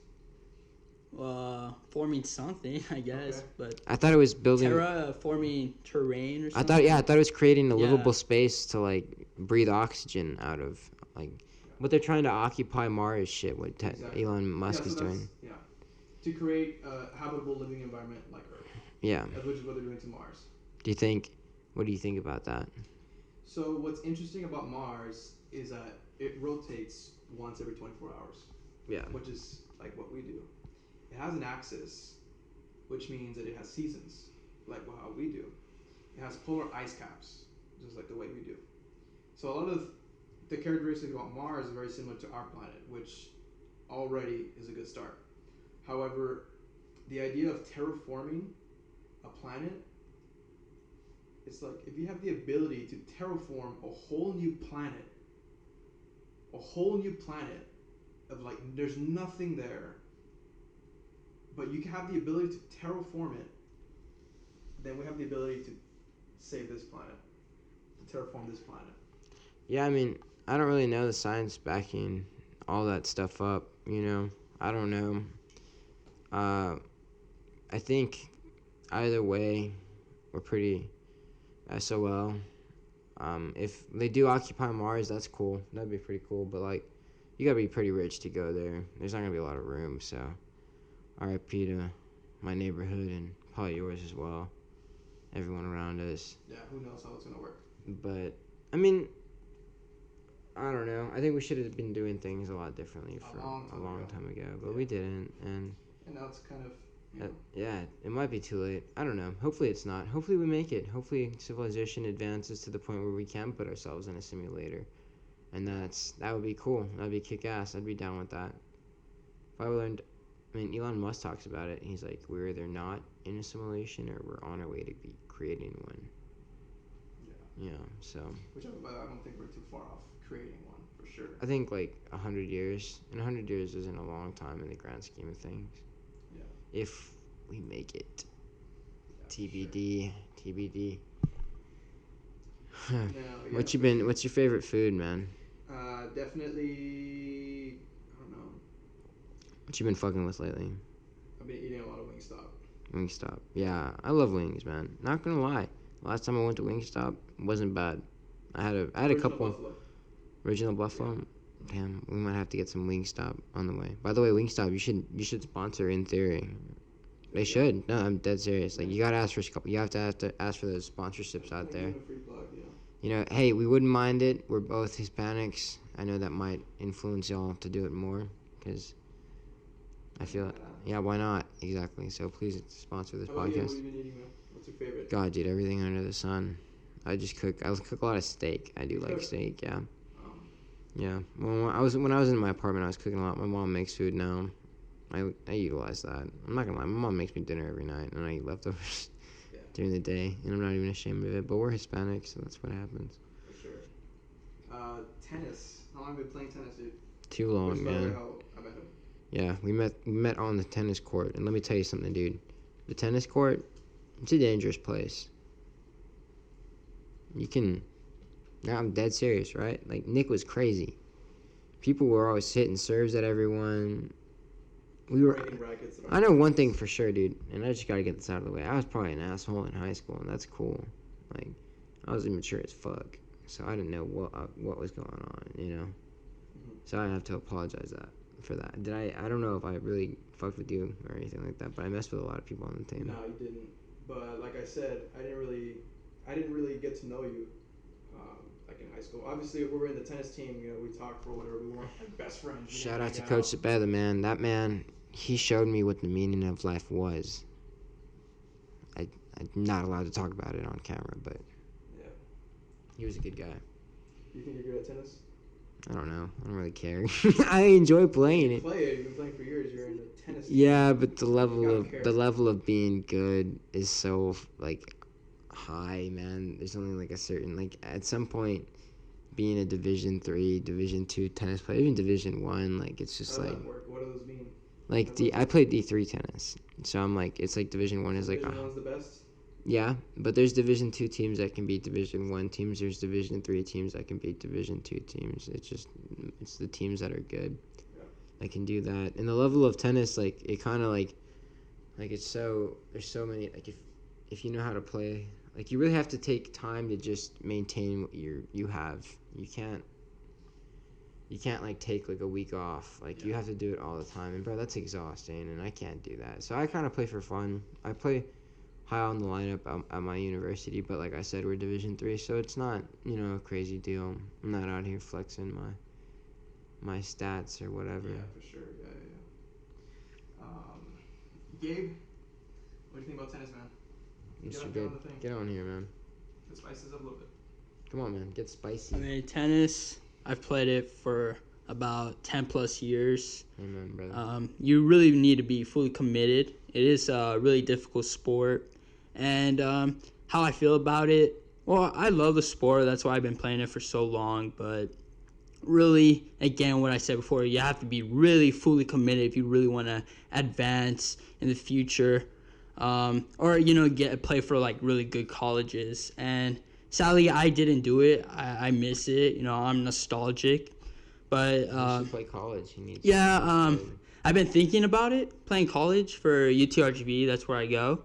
Forming something, I guess, but I thought it was building. Forming terrain or something. I thought it was creating a livable space to like breathe oxygen out of, like what they're trying to occupy Mars shit. What Elon Musk is doing. Yeah, to create a habitable living environment like Earth. Yeah. Which is what they're doing to Mars. What do you think about that? So what's interesting about Mars is that it rotates once every 24 hours. Yeah. Which is like what we do. It has an axis, which means that it has seasons, like how we do. It has polar ice caps, just like the way we do. So a lot of the characteristics about Mars are very similar to our planet, which already is a good start. However, the idea of terraforming a planet, it's like if you have the ability to terraform a whole new planet of like there's nothing there, but you can have the ability to terraform it, then we have the ability to save this planet, to terraform this planet. Yeah, I mean, I don't really know the science backing all that stuff up, you know. I don't know. I think either way, we're pretty SOL. If they do occupy Mars, that's cool. That'd be pretty cool, but like, you gotta be pretty rich to go there. There's not gonna be a lot of room, so RIP to my neighborhood and probably yours as well. Everyone around us. Yeah, who knows how it's gonna work. But, I mean, I don't know. I think we should have been doing things a lot differently for a long time ago, but we didn't, and now it's kind of, yeah, it might be too late. I don't know. Hopefully it's not. Hopefully we make it. Hopefully civilization advances to the point where we can put ourselves in a simulator, and that would be cool. That'd be kick-ass. I'd be down with that. If I learned, I mean, Elon Musk talks about it. He's like, we're either not in a simulation or we're on our way to be creating one. Yeah, so. Which I don't think we're too far off creating one, for sure. I think like 100 years. And 100 years isn't a long time in the grand scheme of things. Yeah. If we make it. Yeah, TBD. Sure. TBD. What's your favorite food, man? Definitely, I don't know. What you been fucking with lately? I've been eating a lot of Wingstop. Wingstop. Yeah, I love wings, man. Not gonna lie. Last time I went to Wingstop, wasn't bad. I had a couple. Buffalo. Original Buffalo. Yeah. Damn, we might have to get some Wingstop on the way. By the way, Wingstop, you should sponsor In Theory. They should. No, I'm dead serious. Like you gotta ask for ask for those sponsorships out there. Free plug, yeah. You know, hey, we wouldn't mind it. We're both Hispanics. I know that might influence y'all to do it more, because I feel yeah, why not? Exactly. So please sponsor this podcast. What have you been eating, man? What's your favorite? God, dude, everything under the sun. I cook a lot of steak. I do like steak, yeah. Yeah. Well, when I was in my apartment, I was cooking a lot. My mom makes food now. I utilize that. I'm not gonna lie. My mom makes me dinner every night, and I eat leftovers during the day, and I'm not even ashamed of it. But we're Hispanic, so that's what happens. For sure. Tennis. How long have you been playing tennis, dude? Too long, man. How I met him. Yeah, we met on the tennis court, and let me tell you something, dude. The tennis court, it's a dangerous place. You can. Now I'm dead serious, right? Like Nick was crazy. People were always hitting serves at everyone. We were. Breaking rackets. I know one thing for sure, dude, and I just gotta get this out of the way. I was probably an asshole in high school, and that's cool. Like, I was immature as fuck, so I didn't know what was going on, you know. So I have to apologize for that. Did I? I don't know if I really fucked with you or anything like that, but I messed with a lot of people on the team. No, you didn't. But like I said, I didn't really get to know you. Like in high school, obviously we were in the tennis team. You know, we talked for whatever. We weren't like best friends. Shout out to Coach Zabella, man. That man, he showed me what the meaning of life was. I'm not allowed to talk about it on camera, but yeah, he was a good guy. You think you're good at tennis? I don't know. I don't really care. I enjoy playing it. Play it. You've been playing for years. You're in the tennis team. Yeah, but the care. level of being good is so like high, man. There's only like a certain, like, at some point, being a Division 3, Division 2 tennis player, even Division 1, like, it's just How does like, that work? What do those mean? like I played D3 tennis, so I'm like, it's like Division 1 is like, Division 1's the best. yeah, but there's Division 2 teams that can beat Division 1 teams. There's Division 3 teams that can beat Division 2 teams. It's the teams that are good that can do that. And the level of tennis, like, it kind of like it's so, there's so many, like, if you know how to play, like, you really have to take time to just maintain what you have. You can't like take like a week off. Like, you have to do it all the time, and bro, that's exhausting, and I can't do that. So I kind of play for fun. I play high on the lineup at my university, but like I said, we're Division 3, so it's not, you know, a crazy deal. I'm not out here flexing my stats or whatever. Yeah, for sure. Yeah. Gabe, what do you think about tennis, man? Mr. Gabe, get on here, man. Let's spice this up a little bit. Come on, man, get spicy. I mean, tennis, I've played it for about 10 plus years. Amen, brother. You really need to be fully committed. It is a really difficult sport. And how I feel about it, well, I love the sport. That's why I've been playing it for so long. But really, again, what I said before, you have to be really fully committed if you really want to advance in the future. Or, you know, play for like really good colleges. And sadly, I didn't do it. I miss it. You know, I'm nostalgic. But you should play college. You need I've been thinking about it, playing college for UTRGV. That's where I go.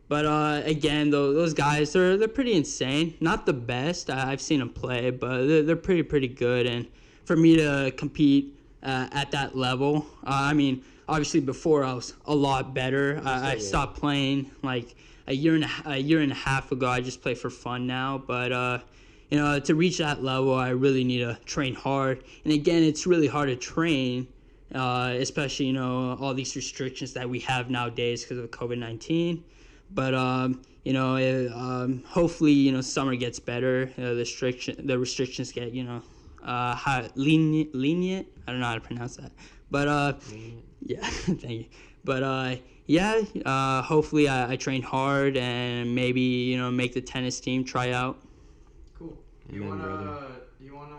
But again, those guys, they're pretty insane. Not the best. I've seen them play, but they're pretty good. And for me to compete at that level, I mean, obviously before I was a lot better. I stopped playing like a year and a half ago. I just play for fun now. But you know, to reach that level, I really need to train hard. And again, it's really hard to train. Especially, you know, all these restrictions that we have nowadays because of COVID-19. But, you know, hopefully, you know, summer gets better. The restrictions get, you know, lenient. I don't know how to pronounce that. But, yeah, thank you. But, yeah, hopefully I train hard and maybe, you know, make the tennis team, try out. Cool. Amen, You wanna,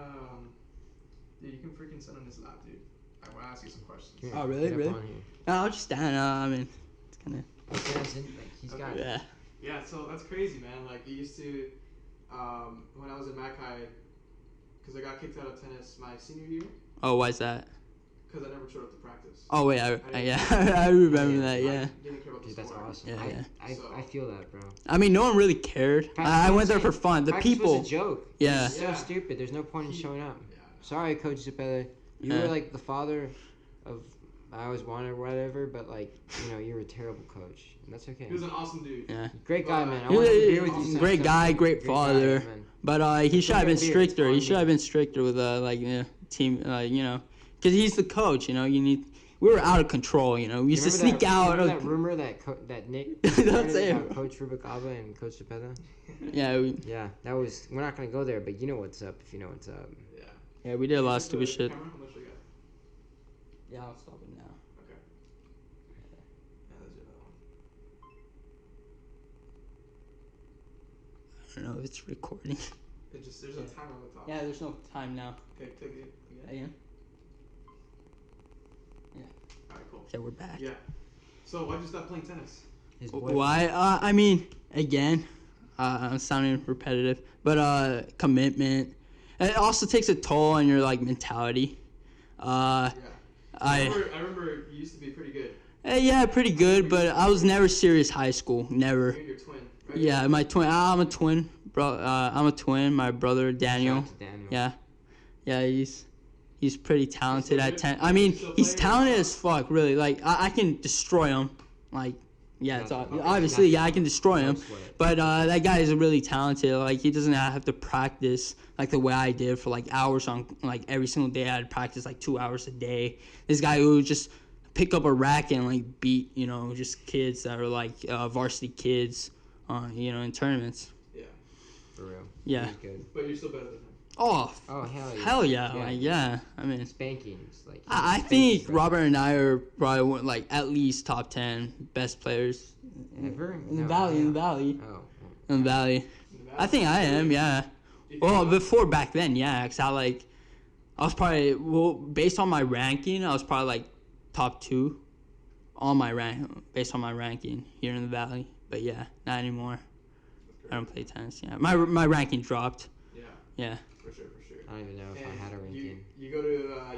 dude, you can freaking sit on his lap, dude. I want to ask you some questions. Here, Oh, really? get up Really? on here. No, I'll just stand. I mean, it's kind of... He's got it. Yeah. Yeah, so that's crazy, man. Like, it used to, when I was in Mackay, because I got kicked out of tennis my senior year, Oh, why is that? because I never showed up to practice. Oh, wait, I remember that, yeah. I didn't care about the Dude, that's sport. awesome. Yeah, I feel that, bro. I mean, no one really cared. I went there for fun. The Practice people... was a joke. Yeah. It's so stupid. There's no point in showing up. Yeah. Sorry, Coach Zabella. You were like the father of I always wanted or whatever, but like, you know, you're a terrible coach. And that's okay. He was an awesome dude. Yeah. Great guy, man. I He wanted to was be with you. great guy, great father. man. But he should have been Beer, stricter. He it's should have been stricter with like team. You know, because he's the coach. You know, we were out of control. You know, we used to sneak out. Remember that rumor that Nick Don't say about it. Coach Rubicaba and Coach Cepeda? Yeah. Yeah, that was. We're not gonna go there, but you know what's up if you know what's up. Yeah. Yeah, we did a lot of stupid shit. Camera? How much we got? Yeah, I'll stop it now. Okay. Yeah, let's do that one. I don't know if it's recording. There's a timer on the top. Yeah, there's no time now. Okay, take it again. Again? Alright, cool. Okay, we're back. Yeah. So why'd you stop playing tennis? His boyfriend. Why? I mean, again, I'm sounding repetitive, but commitment. And it also takes a toll on your like mentality. Yeah. I remember you used to be pretty good. Yeah, pretty good, but I was never serious high school. Never. You're your twin, right? Yeah, my twin. I'm a twin, bro. I'm a twin. My brother Daniel. Shout out to Daniel. Yeah, he's pretty talented still at good? 10. I mean, Still he's playing? talented as fuck. Really, like I can destroy him. Like, yeah, it's Okay. obviously yeah, I can destroy him. No sweat. But that guy is really talented. Like he doesn't have to practice like the way I did for like hours on like every single day. I'd practice like 2 hours a day. This guy who would just pick up a racket and like beat just kids that are like varsity kids, in tournaments. Yeah. For real. Yeah. He's good. But you're still better than him. Oh, Oh hell yeah. hell yeah. Like, yeah. I mean, Spankings like. I spankings, think bro. Robert and I are probably like at least top 10 best players Ever? in the No, Valley. yeah. In the Valley. Oh. In the Valley. I think I am. Yeah. Well, before back then, yeah. Cause I was probably based on my ranking, I was probably like top 2 on my based on my ranking here in the Valley. But yeah, not anymore. I don't play tennis. Yeah, my ranking dropped. Yeah. Yeah. For sure. I don't even know if I had a ranking. You go to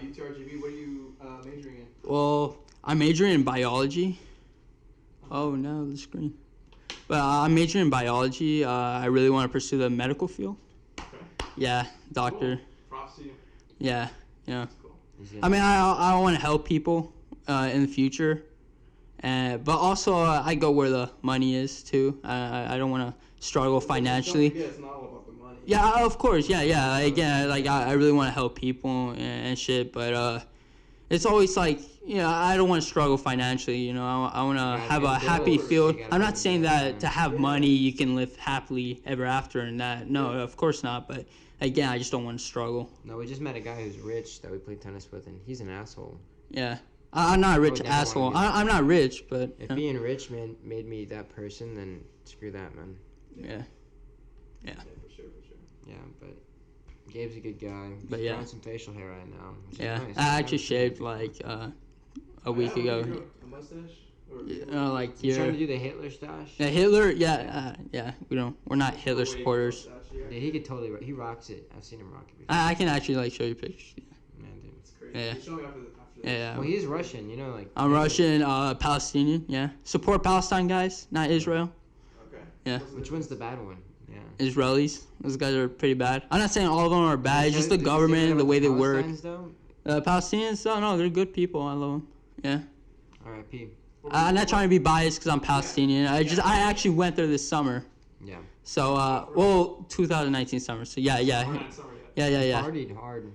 UTRGV. What are you majoring in? Well, I'm majoring in biology. Oh no, the screen. But I'm majoring in biology. I really want to pursue the medical field. Okay. Yeah, doctor. Cool. Props to you. Yeah, That's cool. He's gonna- I mean, I want to help people in the future, but also I go where the money is too. I don't want to struggle financially. Don't forget, it's not all about the money. Yeah, of course. Yeah. Again, like I really want to help people and shit, but it's always like I don't want to struggle financially. I want to gotta have pay a the happy bills. field. You gotta I'm pay not the saying bills, that man. to have money you can live happily ever after, and that no, of course not. But again, I just don't want to struggle. No, we just met a guy who's rich that we played tennis with, and he's an asshole. Yeah, I'm not a rich never wanna asshole. be that. I'm not rich, but If being rich made me that person, then screw that, man. yeah. Yeah, for sure. Yeah, but Gabe's a good guy. But He's yeah. growing some facial hair right now. Which is Yeah, nice. I actually shaved like a week ago. A mustache? Like You trying to here. do the Hitler stash? Yeah, Hitler. Yeah. We're not Hitler supporters. Yeah, he could totally. He rocks it. I've seen him rock it before. I can actually like show you pictures. Man, dude. It's crazy. Yeah. You show me after this. Yeah. Well, he's Russian. Like. I'm Russian, Palestinian. Yeah, support Palestine, guys, not Israel. Okay. Yeah. Which one's the bad one? Yeah. Israelis. Those guys are pretty bad. I'm not saying all of them are bad. It's just the Did you say that government, the about way they work. Palestinians, though? Palestinians, no, they're good people. I love them. Yeah. R.I.P. I'm not trying to be biased because I'm Palestinian. I actually went there this summer. Yeah. So, 2019 summer. So yeah. Yeah. Partied hard.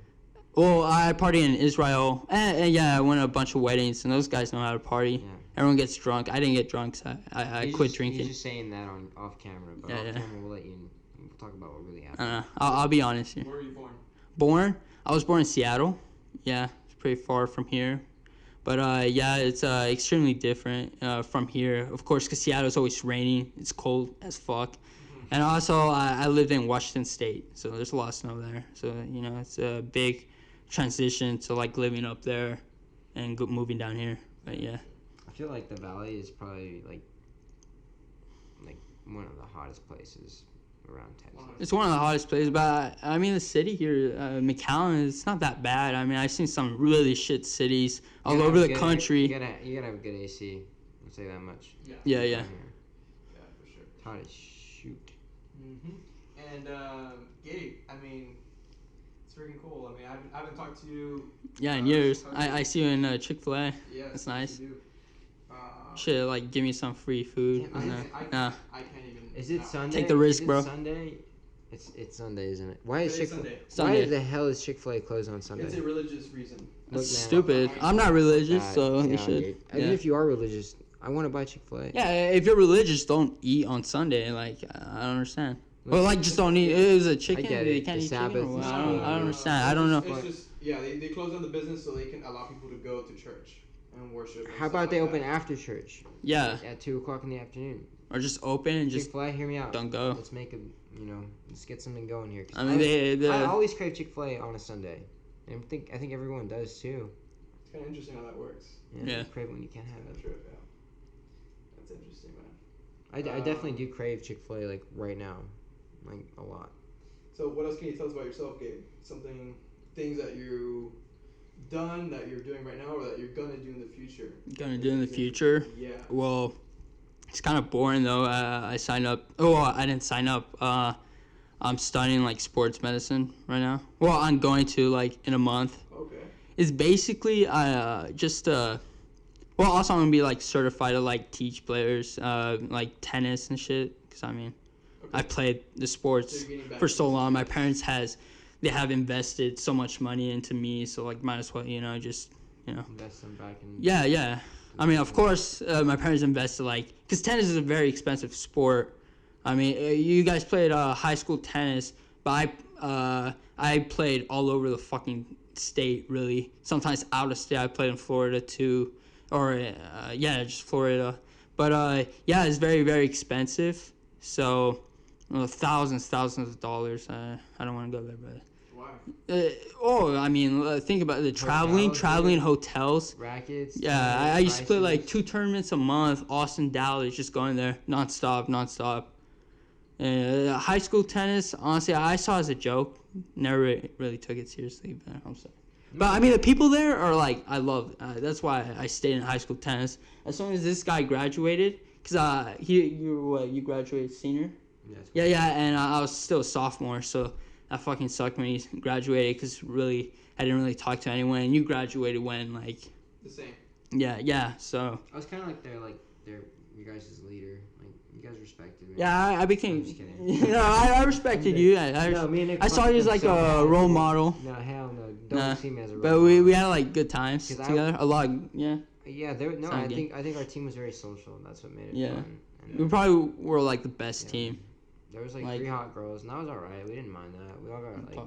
Well, I partied in Israel, and yeah, I went to a bunch of weddings, and those guys know how to party. Yeah. Everyone gets drunk. I didn't get drunk, so I He's quit just- drinking. He's just saying that off camera, but Yeah, off yeah. camera we'll let you. We'll talk about what really happened. I don't know. I'll be honest here. Where were you born? I was born in Seattle. Yeah, it's pretty far from here. But yeah, it's extremely different from here. Of course, because Seattle's always raining. It's cold as fuck. And also, I lived in Washington State, so there's a lot of snow there. So, it's a big transition to, like, living up there and moving down here. But, yeah. I feel like the Valley is probably, like one of the hottest places around Texas. It's one of the hottest places, but, I mean, the city here, McAllen, it's not that bad. I mean, I've seen some really shit cities all over the country. You gotta have a good AC. I'll say that much. Yeah. Yeah. Yeah, for sure. It's hot as shoot. And Gabe, I mean, it's freaking cool. I mean, I haven't talked to you. Yeah, in years. I see you in Chick-fil-A. Yeah, That's nice. You do. Should, like, give me some free food. Yeah, I Nah. can't even. Is it no. Sunday? Take the risk, Is it bro. Sunday? It's Sunday, isn't it? Why is Today's Chick-fil-A? Sunday. Sunday. Why the hell is Chick-fil-A closed on Sunday? It's a religious reason. That's Look, man, stupid. I'm not religious, so you should. Gabe. Even if you are religious, I want to buy Chick-fil-A. Yeah, if you're religious, don't eat on Sunday. Like, I don't understand. Well, like, just don't eat. It was a chicken. get They it, can't the eat chicken. Sabbath Or what? is I don't fine. understand. I don't know. It's just they close down the business so they can allow people to go to church and worship. And How stuff about they like open that. after church Yeah, at 2:00 in the afternoon? or just open and just Chick-fil-A, hear me out. don't go. Let's make a, let's get something going here. 'Cause I mean, I always crave Chick-fil-A on a Sunday. And I think everyone does too. It's kind of interesting how that works. Yeah. You crave it when you can't have That's it. true. Yeah. That's interesting, man. I definitely do crave Chick-fil-A like right now, like a lot. So what else can you tell us about yourself, Gabe? Things that you done, that you're doing right now, or that you're gonna do in the future? Gonna do in the future? Yeah. Well, it's kind of boring though. I signed up. Oh, I didn't sign up. I'm studying like sports medicine right now. Well, I'm going to like in a month. Okay. It's basically well, also I'm gonna be like certified to like teach players like tennis and shit. Cause I mean, Okay. I played the sports So you're getting back for into so long. My sports. parents they have invested so much money into me, so like might as well just. Invest them back in. Yeah. I mean, of course, my parents invested because tennis is a very expensive sport. I mean, you guys played high school tennis, but I played all over the fucking state, really. Sometimes out of state. I played in Florida too, or just Florida. But yeah, it's very, very expensive. So thousands of dollars. I don't want to go there, but. Why? I mean, think about the traveling hotels. Rackets. Yeah, I used to play like 2 tournaments a month, Austin, Dallas, just going there nonstop. High school tennis, honestly, I saw as a joke. Never really took it seriously, but I'm sorry. But I mean, the people there are like, I love. That's why I stayed in high school tennis. As soon as this guy graduated, because you graduated senior. Yeah, and I was still a sophomore, so. That fucking sucked when he graduated because really I didn't really talk to anyone. And you graduated when like The same. Yeah. So I was kind of like you guys' leader. Like you guys respected me. yeah, I became. I'm just kidding. I respected you. I saw you as like a role model. No, hell no. Don't see me as a role But model. we had like good times 'Cause together. A lot. Yeah. Yeah, I think our team was very social, and that's what made it fun. And, We probably were like the best team. There was like 3 hot girls, and that was alright. We didn't mind that. We all got like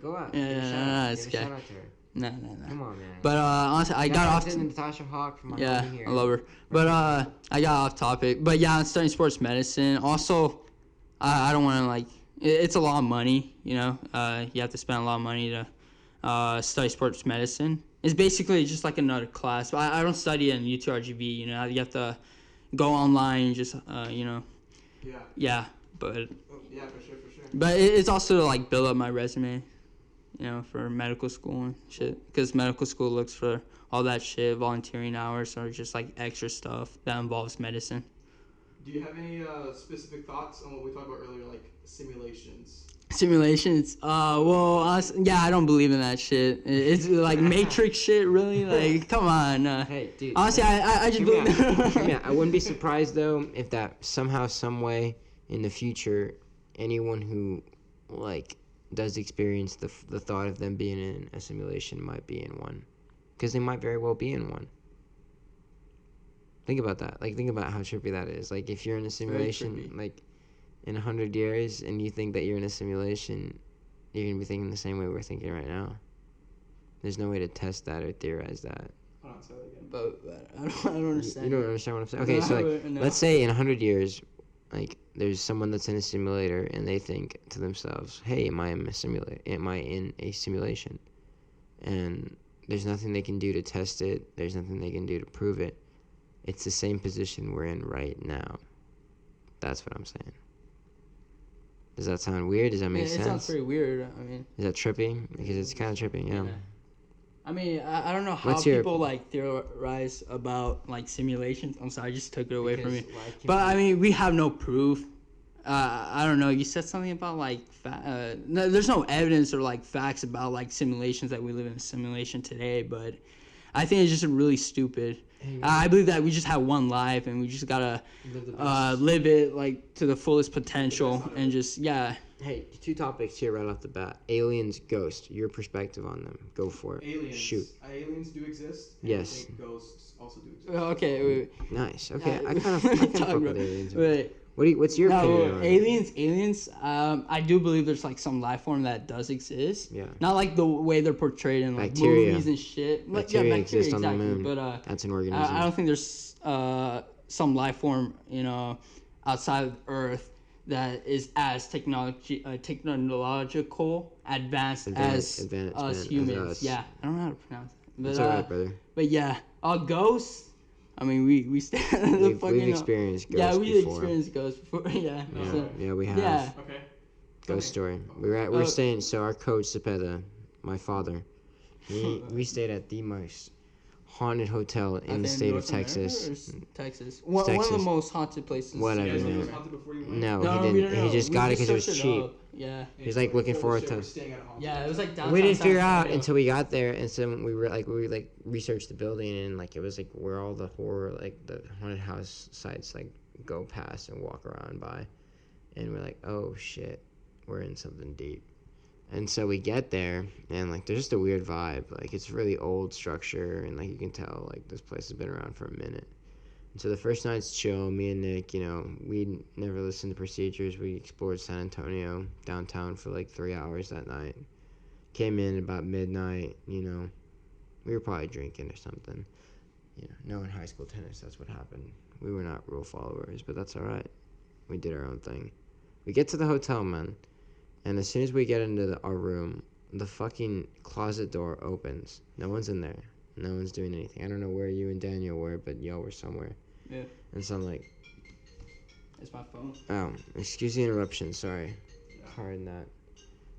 go out. Yeah, give a shout out to her. No. Come on, man. But honestly, I got off. Natasha Hawk from my Yeah, homie here. I love her. But I got off topic. But yeah, I'm studying sports medicine. Also, I don't want to like. It's a lot of money, you know. You have to spend a lot of money to study sports medicine. It's basically just like another class. But I don't study in UTRGV. You know, you have to go online and just Yeah. Yeah, but Yeah, for sure. but it's also to like build up my resume, you know, for medical school and shit. Because medical school looks for all that shit, volunteering hours or just like extra stuff that involves medicine. Do you have any specific thoughts on what we talked about earlier, like simulations? Simulations? Well, honestly, yeah, I don't believe in that shit. It's like Matrix shit, really. Like, come on. Hey, dude. Honestly, I just believe. Yeah, I wouldn't be surprised though if that somehow, some way in the future, anyone who like does experience the thought of them being in a simulation might be in one, because they might very well be in one. Think about that. Like, think about how trippy that is. Like, if you're in a simulation, like in 100 years, and you think that you're in a simulation, you're gonna be thinking the same way we're thinking right now. There's no way to test that or theorize that. Hold on, say that again. But I don't understand. You don't understand what I'm saying? Okay, so like, let's say in 100 years, like, there's someone that's in a simulator and they think to themselves, "Hey, am I in a simulation?" And there's nothing they can do to test it. There's nothing they can do to prove it. It's the same position we're in right now. That's what I'm saying. Does that sound weird? Does that make sense? It sounds pretty weird. I mean, is that trippy? Because it's kind of trippy, yeah. I mean, I don't know how people like theorize about like simulations. I'm sorry, I just took it away from you. But I mean, we have no proof. I don't know. You said something about like there's no evidence or like facts about like simulations that we live in a simulation today. But I think it's just really stupid. I believe that we just have one life and we just gotta live it like to the fullest potential and just Hey, 2 topics here right off the bat. Aliens, ghosts. Your perspective on them. Go for it. Aliens. Shoot. Aliens do exist. And Yes. I think ghosts also do exist. Okay. Wait. Nice. Okay, I kind of fuck with aliens. Wait. What's your opinion on it? Aliens. I do believe there's like some life form that does exist. Yeah. Not like the way they're portrayed in like Bacteria. movies and shit. Bacteria exists on the exactly. moon. But that's an organism. I don't think there's some life form, you know, outside of Earth that is as technological advanced as us humans. Yeah, I don't know how to pronounce it. But, It's alright, brother. But yeah, ghosts. I mean, we stayed at the We've experienced ghosts we before. experienced ghosts before. Yeah. Yeah, So, yeah, we have. yeah. Okay. Ghost story. We're staying. So our coach Cepeda, my father, we stayed at the most haunted hotel in the state of Texas. Texas. One of the most haunted places. Whatever. You guys knew it man. was haunted before you went? No, No, he we didn't. don't He know. just We got it because it searched was cheap. up. Yeah. He's like looking forward to. Yeah, it was like downtown. We didn't figure San out Antonio. until we got there, and so we researched the building, and like it was like where all the horror, like the haunted house sites, like go past and walk around by, and we're like, oh shit, we're in something deep. And so we get there, and like there's just a weird vibe. Like it's really old structure, and like you can tell like this place has been around for a minute. And so the first night's chill. Me and Nick, we never listened to procedures. We explored San Antonio downtown for like 3 hours that night. Came in about midnight. We were probably drinking or something. Knowing high school tennis, that's what happened. We were not rule followers, but that's all right. We did our own thing. We get to the hotel, man. And as soon as we get into our room, the fucking closet door opens. No one's in there. No one's doing anything. I don't know where you and Daniel were, but y'all were somewhere. Yeah. And so I'm like, It's my phone. oh, excuse the interruption. Sorry. Pardon that.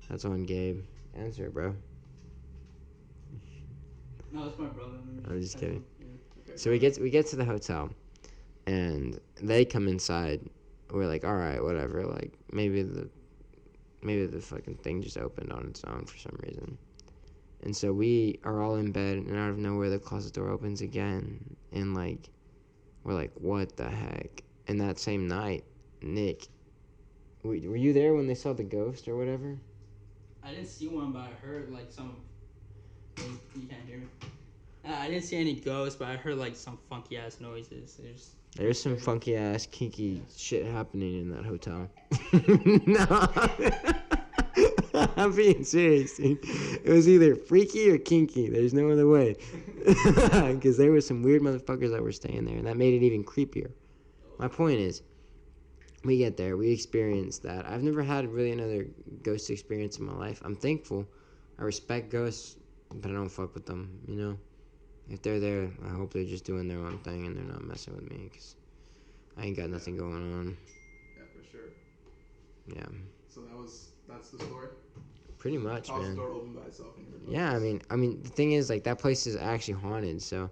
That's on Gabe. Answer it, bro. No, it's my brother. I'm just kidding. Yeah. Okay. So we get to the hotel, and they come inside. We're like, all right, whatever. Like maybe the fucking thing just opened on its own for some reason. And so we are all in bed, and out of nowhere, the closet door opens again. And, like, we're like, what the heck? And that same night, Nick, were you there when they saw the ghost or whatever? I didn't see one, but I heard, like, some... You can't hear me. I didn't see any ghosts, but I heard, like, some funky-ass noises. There's some funky-ass, kinky shit happening in that hotel. No. I'm being serious, dude. It was either freaky or kinky. There's no other way. Because there were some weird motherfuckers that were staying there, and that made it even creepier. My point is, we get there, we experience that. I've never had really another ghost experience in my life. I'm thankful. I respect ghosts, but I don't fuck with them, If they're there, I hope they're just doing their own thing and they're not messing with me, because I ain't got nothing going on. Yeah, for sure. Yeah. So that's the story. Pretty much, Closet man. door opened by itself. And you Yeah, I mean, the thing is, like, that place is actually haunted, so,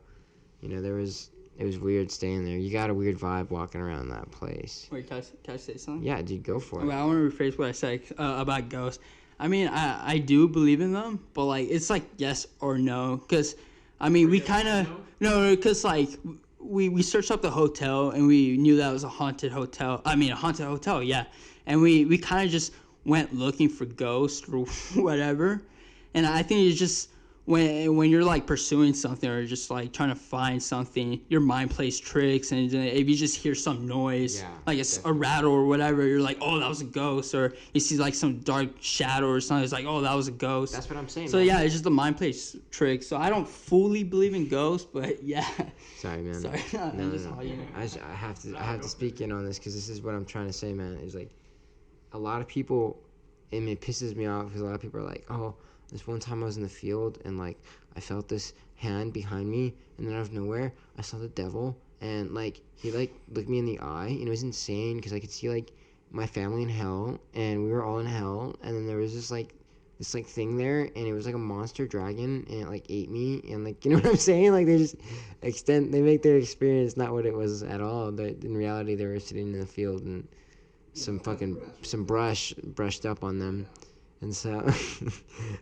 it was weird staying there. You got a weird vibe walking around that place. Wait, can I say something? Yeah, dude, go for it. Well, I want to rephrase what I said about ghosts. I mean, I do believe in them, but, like, it's, like, yes or no. Because, I mean, we kind of... No, because, like, we searched up the hotel, and we knew that was a haunted hotel. I mean, a haunted hotel, yeah. And we kind of just went looking for ghosts or whatever. And I think it's just when you're like pursuing something or just like trying to find something, your mind plays tricks. And if you just hear some noise, like it's a rattle or whatever, you're like, oh, that was a ghost. Or you see like some dark shadow or something, it's like, oh, that was a ghost. That's what I'm saying. So man. yeah, it's just the mind plays tricks. So I don't fully believe in ghosts, but yeah. Sorry, man. Sorry. No. I have to speak in on this because this is what I'm trying to say, man. Is like a lot of people, and it pisses me off because a lot of people are like, oh, this one time I was in the field and like I felt this hand behind me, and then out of nowhere I saw the devil, and like he like looked me in the eye, and it was insane because I could see like my family in hell, and we were all in hell, and then there was this thing there, and it was like a monster dragon, and it like ate me, and like, you know what I'm saying? Like they just they make their experience not what it was at all. In reality, they were sitting in the field and some brush brushed up on them, and so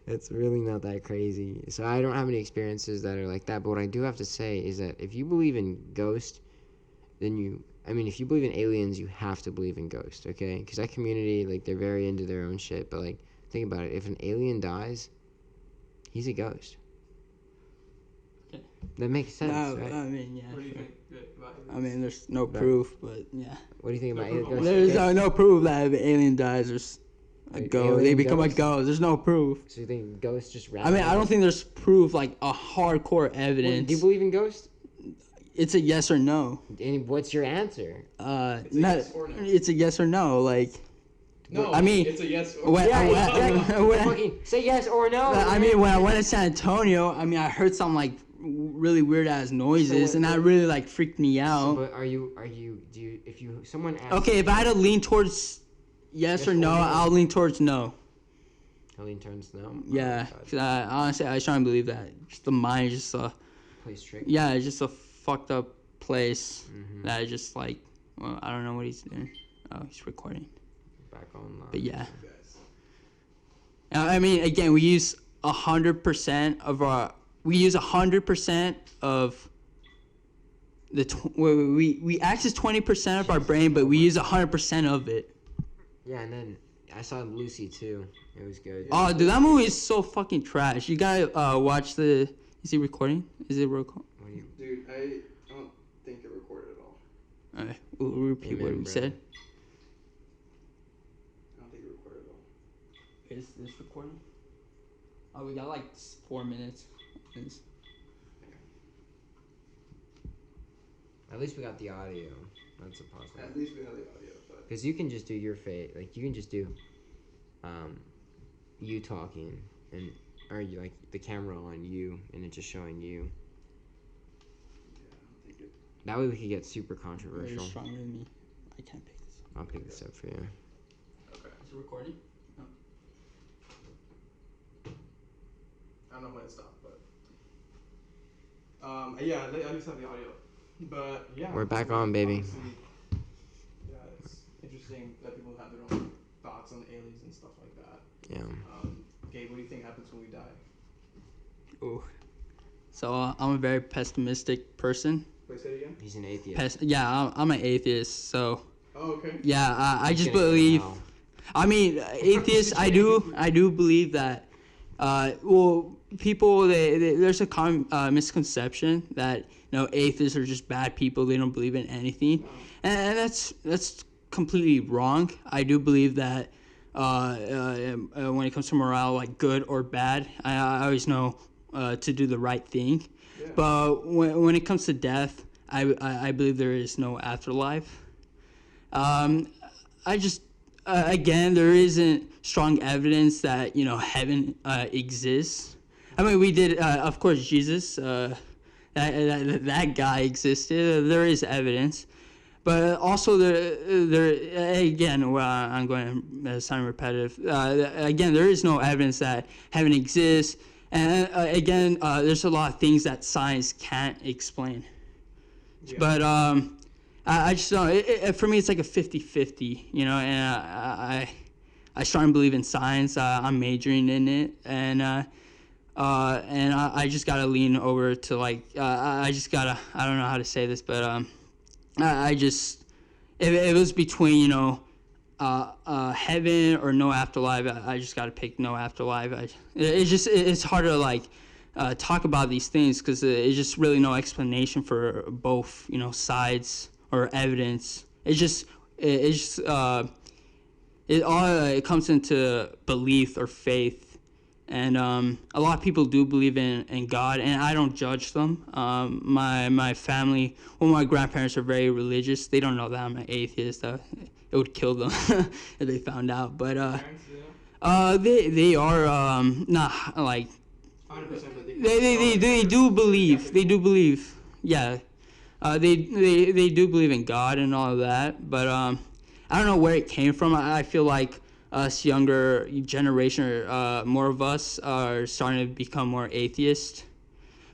it's really not that crazy. So I don't have any experiences that are like that, but what I do have to say is that if you believe in ghosts, then if you believe in aliens, you have to believe in ghosts, okay? Because that community, like, they're very into their own shit, but like, think about it. If an alien dies, he's a ghost. Okay. That makes sense, No, right? I mean, yeah. What do you sure. think about aliens? I mean, there's no proof, but yeah. What do you think No about proof alien of ghosts? There's no proof that if an alien dies, there's a Like, ghost. They alien become a ghosts? ghost. There's no proof. So you think ghosts just I mean, I don't think there's proof, like a hardcore evidence. Do you believe in ghosts? It's a yes or no. And what's your answer? It's a yes or no. It's a yes or no. Like, No, I mean, it's a yes or when, Yeah, when- exactly. when- Fucking say yes or no. I mean, when I went to San Antonio, I mean, I heard some like really weird ass noises, and that really like freaked me out. But if someone asks... Okay, if I had to lean towards yes or no, I'll lean towards no. I'll lean towards no? Yeah, because honestly, I strongly believe that. Just the mind is just a... Place trick? Yeah, it's just a fucked up place that is just like... Well, I don't know what he's doing. Oh, he's recording. Back online. But yeah. I mean, again, we use 100% of our... We use 100% of... We access 20% of our brain, but we use 100% of it. Yeah, and then I saw Lucy too. It was good. Oh, dude, that movie is so fucking trash. You gotta watch the... Is he recording? Is it recording? Dude, I don't think it recorded at all. Alright, we'll repeat what we said. I don't think it recorded at all. Is this recording? Oh, we got like 4 minutes. At least we got the audio. That's a positive. At least we have the audio, but... Because you can just do your face. Like, you can just do you talking. Or you, like, the camera on you, and it just showing you. Yeah, I don't think it... That way we could get super controversial. You're stronger than me. I can't pick this up. I'll pick this up for you. Okay. Is it recording? No. I don't know when it stopped, but... yeah, I just have the audio. But, yeah. We're back on, baby. Yeah, it's interesting that people have their own thoughts on aliens and stuff like that. Yeah. Gabe, what do you think happens when we die? Ooh. So I'm a very pessimistic person. Wait, say it again? He's an atheist. I'm an atheist, so... Oh, okay. Yeah, I just believe... I mean, atheists, I do believe that... people, there's a common misconception that, atheists are just bad people. They don't believe in anything. And that's completely wrong. I do believe that when it comes to morale, like good or bad, I always know to do the right thing. Yeah. But when it comes to death, I believe there is no afterlife. Again, there isn't strong evidence that, heaven exists. I mean, we did, of course, Jesus, that guy existed. There is evidence. But also, again, I'm going to sound repetitive. Again, there is no evidence that heaven exists. And again, there's a lot of things that science can't explain. Yeah. But I just don't. For me, it's like a 50-50, and I strongly believe in science. I'm majoring in it, and I just gotta lean over to I just gotta. I don't know how to say this, but I just if it was between heaven or no afterlife, I just gotta pick no afterlife. It's hard to talk about these things because it's just really no explanation for both sides or evidence. It comes into belief or faith. And a lot of people do believe in God, and I don't judge them. My family, my grandparents are very religious. They don't know that I'm an atheist. It would kill them if they found out. But they are not like. 100% they do believe. They do believe. Yeah, they do believe in God and all of that. But I don't know where it came from. I feel like us younger generation, or more of us, are starting to become more atheist.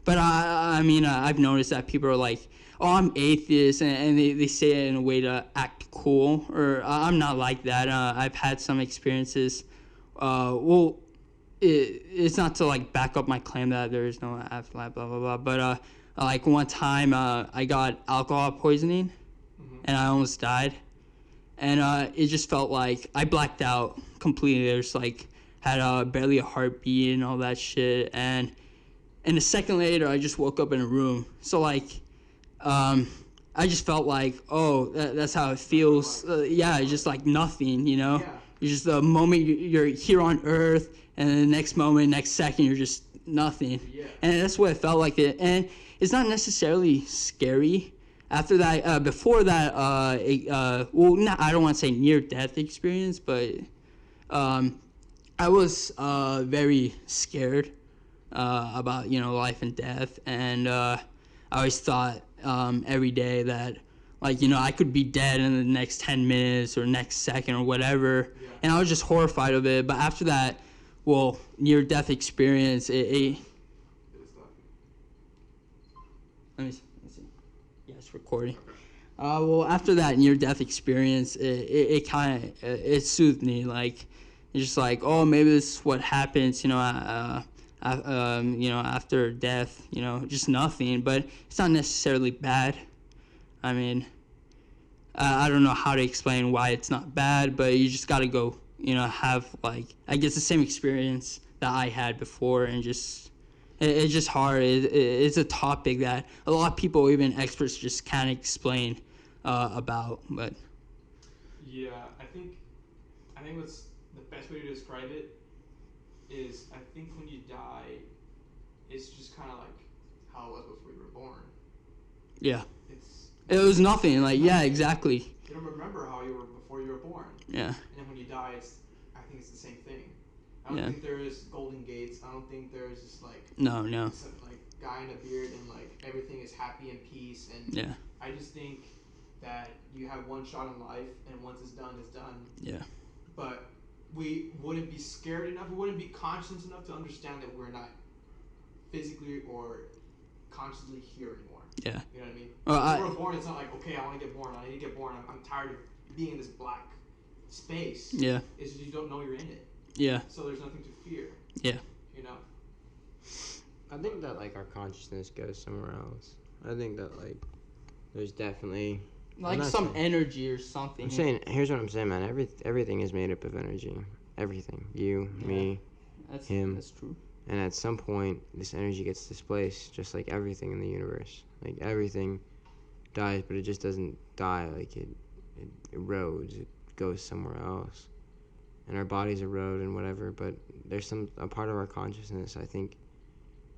But I mean, I've noticed that people are like, "Oh, I'm atheist," and they say it in a way to act cool. Or I'm not like that. I've had some experiences. It's not to back up my claim that there is no afterlife, blah blah blah. But one time, I got alcohol poisoning, and I almost died. And it just felt like I blacked out completely. There's had barely a heartbeat and all that shit. And a second later, I just woke up in a room. So I just felt like, oh, that's how it feels. Yeah, it's just nothing, Yeah. It's just the moment you're here on Earth, and the next moment, next second, you're just nothing. Yeah. And that's what it felt like. And it's not necessarily scary. After that, before that, I don't want to say near-death experience, but I was very scared. about life and death, and I always thought every day that I could be dead in the next 10 minutes or next second or whatever, and I was just horrified of it. But after that, near death experience, it let me see. Yeah, it's recording. After that near-death experience, it kind of it soothed me. Like, it's just like, oh, maybe this is what happens, after death. Just nothing. But it's not necessarily bad. I mean, I don't know how to explain why it's not bad, but you just gotta go, have I guess the same experience that I had before, and just. It's just hard. It's a topic that a lot of people, even experts, just can't explain about. But yeah, I think what's the best way to describe it is, I think when you die, it's just kind of like how it was before you were born. Yeah, it was nothing. Yeah, exactly. You don't remember how you were before you were born. Yeah. And then when you die, I think it's the same thing. I don't think there is golden gates. I don't think there's just no some guy in a beard and everything is happy and peace. And yeah. I just think that you have one shot in life, and once it's done, it's done. Yeah. But we wouldn't be scared enough. We wouldn't be conscious enough to understand that we're not physically or consciously here anymore. Yeah. You know what I mean? Well, when we're born, it's not like, okay, I want to get born. I need to get born. I'm tired of being in this black space. Yeah. It's just you don't know you're in it. Yeah. So there's nothing to fear. Yeah. I think that our consciousness goes somewhere else. I think that there's definitely some energy or something. I'm saying, here's what I'm saying, man. Everything is made up of energy. Everything. You, me, him. That's true. And at some point, this energy gets displaced, just like everything in the universe. Everything dies, but it just doesn't die. It erodes. It goes somewhere else. And our bodies erode and whatever, but there's a part of our consciousness, I think,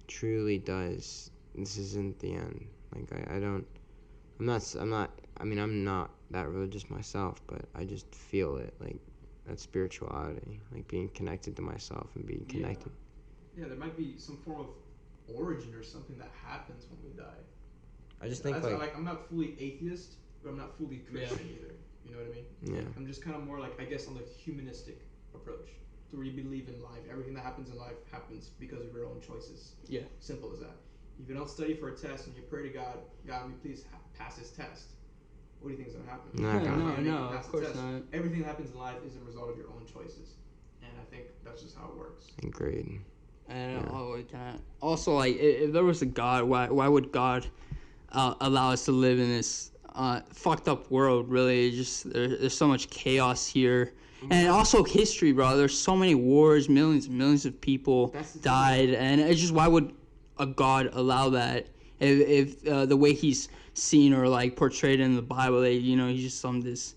truly does. This isn't the end. I'm not that religious myself, but I just feel it, that spirituality, being connected to myself and being connected. Yeah, there might be some form of origin or something that happens when we die. I just think I'm not fully atheist, but I'm not fully Christian either. You know what I mean? Yeah. I'm just kind of more I guess on the humanistic approach, to where you believe in life. Everything that happens in life happens because of your own choices. Yeah. Simple as that. If you don't study for a test and you pray to God, God, may please pass this test. What do you think is going to happen? No, of course not. Everything that happens in life is a result of your own choices. And I think that's just how it works. Agreed. And also, if there was a God, why would God allow us to live in this fucked up world? Really, there's so much chaos here, and also history, bro. There's so many wars, millions and millions of people died, and it's just, why would a God allow that? If the way he's seen or portrayed in the Bible, he's just this,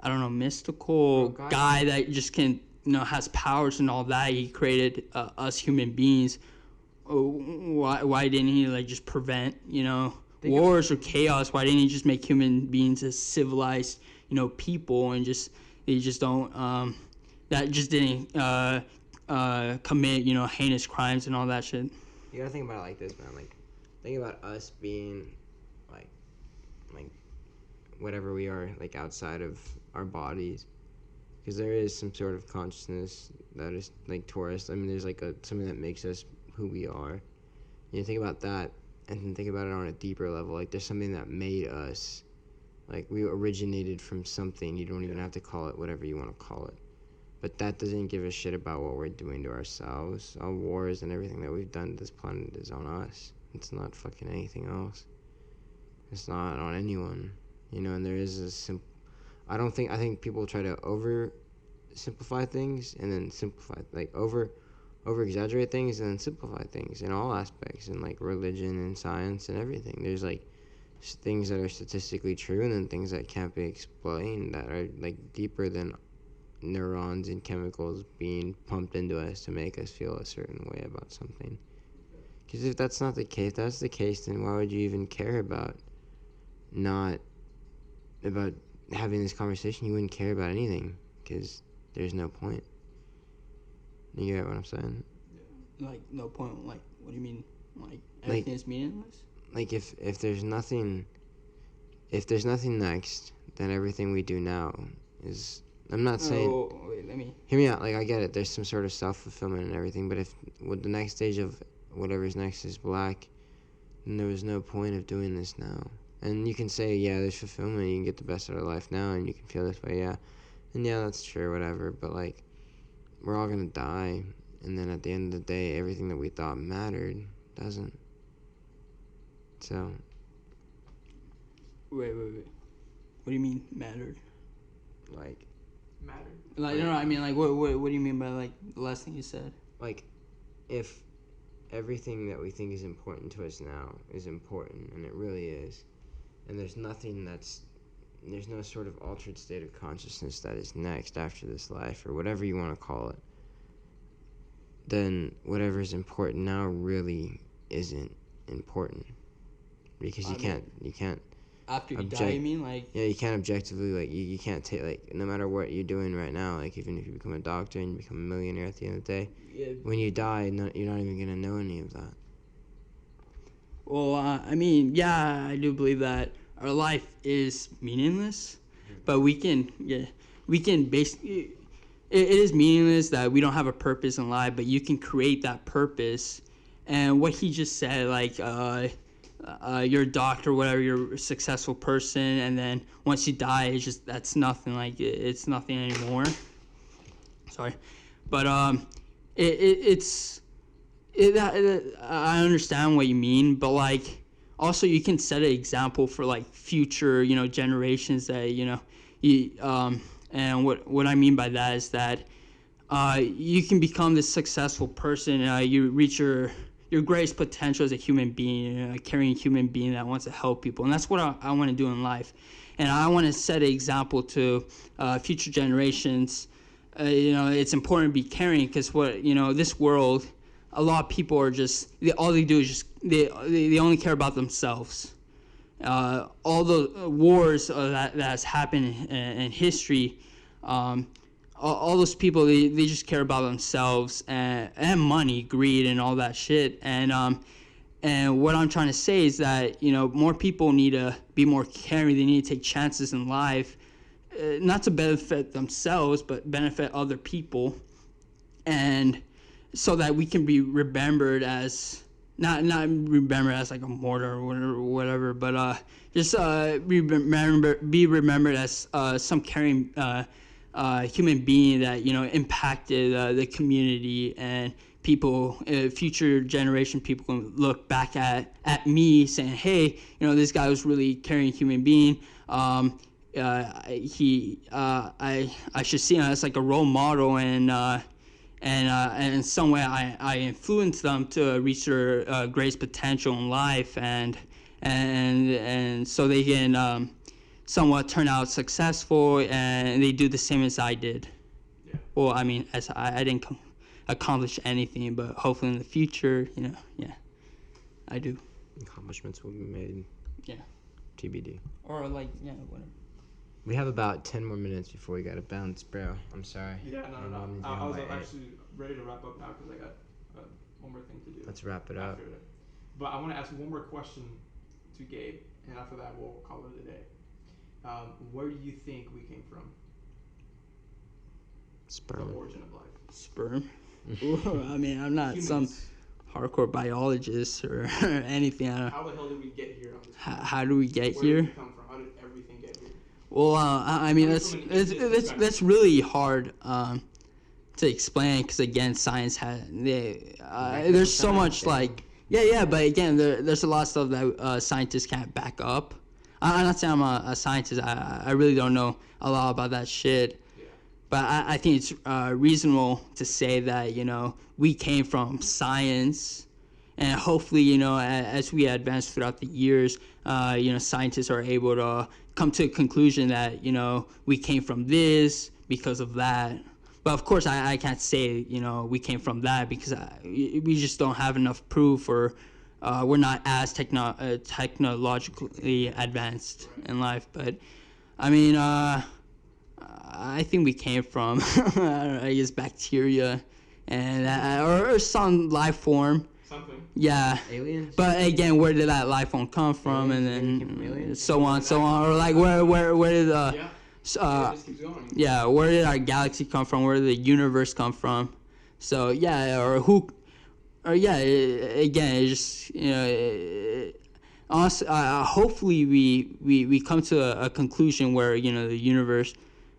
I don't know, mystical guy that just can. Has powers and all that. He created us human beings. Why didn't he just prevent wars or chaos? Why didn't he just make human beings as civilized people, and they just don't that just didn't commit heinous crimes and all that shit? You gotta think about it like this, man. Think about us being whatever we are outside of our bodies. Because there is some sort of consciousness that is tourist. I mean, there's something that makes us who we are. You think about that, and then think about it on a deeper level. There's something that made us. We originated from something. You don't even have to call it whatever you want to call it. But that doesn't give a shit about what we're doing to ourselves. Our wars and everything that we've done to this planet is on us. It's not fucking anything else. It's not on anyone. And there is a simple. I think people try to over simplify things and then simplify, over exaggerate things and then simplify things in all aspects, in religion and science and everything. There's things that are statistically true, and then things that can't be explained, that are deeper than neurons and chemicals being pumped into us to make us feel a certain way about something. Because if that's not the case, then why would you even care about having this conversation? You wouldn't care about anything, because there's no point. You get what I'm saying? No point, What do you mean? Like everything is meaningless? Like if there's nothing next, then everything we do now is. I'm not saying. Oh, wait, let me. Hear me out. Like I get it. There's some sort of self-fulfillment and everything, but if the next stage of whatever's next is black, then there was no point of doing this now. And you can say, yeah, there's fulfillment. You can get the best out of life now, and you can feel this way, yeah. And yeah, that's true, whatever. But like, we're all gonna die, and then at the end of the day, everything that we thought mattered doesn't. So. Wait. What do you mean mattered? Like. Mattered. Like, no, I mean, like, what do you mean by, like, the last thing you said? Like, if everything that we think is important to us now is important, and it really is, and there's no sort of altered state of consciousness that is next after this life, or whatever you want to call it, then whatever is important now really isn't important. Because you can't after you die, you mean? Like, yeah, you can't objectively, like, you can't take, like, no matter what you're doing right now, like, even if you become a doctor and you become a millionaire at the end of the day, when you die, you're not even going to know any of that. Well, I mean, yeah, I do believe that our life is meaningless, but we can basically, it is meaningless that we don't have a purpose in life, but you can create that purpose. And what he just said, like, you're a doctor, whatever, you're a successful person, and then once you die, it's just, that's nothing, like, it's nothing anymore. Sorry. But, I understand what you mean, but, like, also you can set an example for, like, future, generations that, and what I mean by that is that, you can become this successful person, you reach your greatest potential as a human being, a caring human being that wants to help people. And that's what I want to do in life. And I want to set an example to future generations. It's important to be caring because this world, a lot of people are just, all they do is just, they only care about themselves. All the wars that's happened in history, all those people, they just care about themselves and money, greed, and all that shit. And what I'm trying to say is that, more people need to be more caring. They need to take chances in life, not to benefit themselves, but benefit other people. And so that we can be remembered as, not remembered as like a martyr or whatever, but just be remembered as some caring human being that impacted the community, and people, future generation people can look back at me saying, hey, this guy was really caring human being. I should see him as like a role model, and in some way I influenced them to reach their greatest potential in life, and so they can somewhat turn out successful, and they do the same as I did. Yeah. Well, I mean, as I didn't accomplish anything, but hopefully in the future, yeah, I do. Accomplishments will be made. Yeah. TBD. Or like, yeah, whatever. We have about 10 more minutes before we gotta bounce, bro. I'm sorry. Yeah, no. I was actually ready to wrap up now because I got one more thing to do. Let's wrap it up. But I want to ask one more question to Gabe, and after that we'll call it a day. Where do you think we came from? Sperm. The origin of life. Sperm? Ooh, I mean, I'm not Humans. some hardcore biologist or anything. How the hell did we get here on this planet? How do we get Where here? did we come from? How did everything get here? Well, I mean, that's really hard to explain because, again, science there's so much, like, yeah, but again, there's a lot of stuff that scientists can't back up. I'm not saying I'm a scientist. I really don't know a lot about that shit. Yeah. But I think it's reasonable to say that, we came from science. And hopefully, as we advance throughout the years, scientists are able to come to a conclusion that, we came from this because of that. But of course, I can't say, we came from that because we just don't have enough proof, or we're not as technologically advanced in life. But I mean, I think we came from, I guess, bacteria and or some life form. something. Yeah. Aliens. But again, where did that life form come from, and then so on, or like where did the Yeah. It just keeps going. yeah, where did our galaxy come from? Where did the universe come from? So yeah, or who, or yeah, again, it's just honestly, hopefully we come to a conclusion where the universe,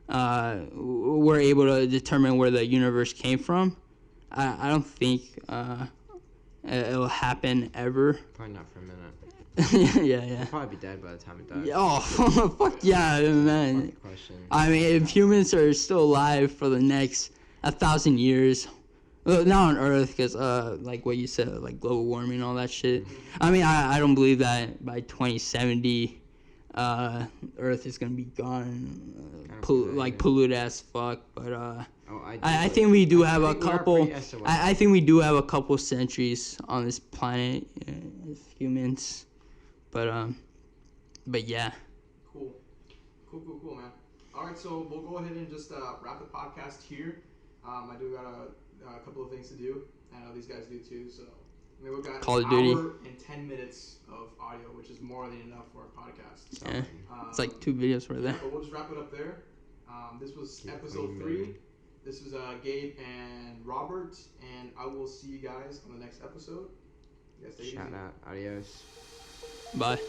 we're able to determine where the universe came from. I don't think it'll happen ever. Probably not for a minute. Yeah. We'll probably be dead by the time it dies. Oh, fuck yeah, man. Fuck question. I mean, if humans are still alive for the next 1,000 years, well, not on Earth, because like what you said, like global warming and all that shit. I mean, I don't believe that by 2070, Earth is gonna be gone, polluted as fuck. But I think we do have a couple. I think we do have a couple centuries on this planet as humans. But yeah. Cool, man. All right, so we'll go ahead and just wrap the podcast here. I do got a couple of things to do. I know these guys do too. So I mean, we've got Call an of Duty. hour and 10 minutes of audio, which is more than enough for our podcast. So, Yeah. It's like 2 videos right there. But we'll just wrap it up there. This was episode 3. This was Gabe and Robert, and I will see you guys on the next episode. You guys take it easy. Shout out. Adios. Bye.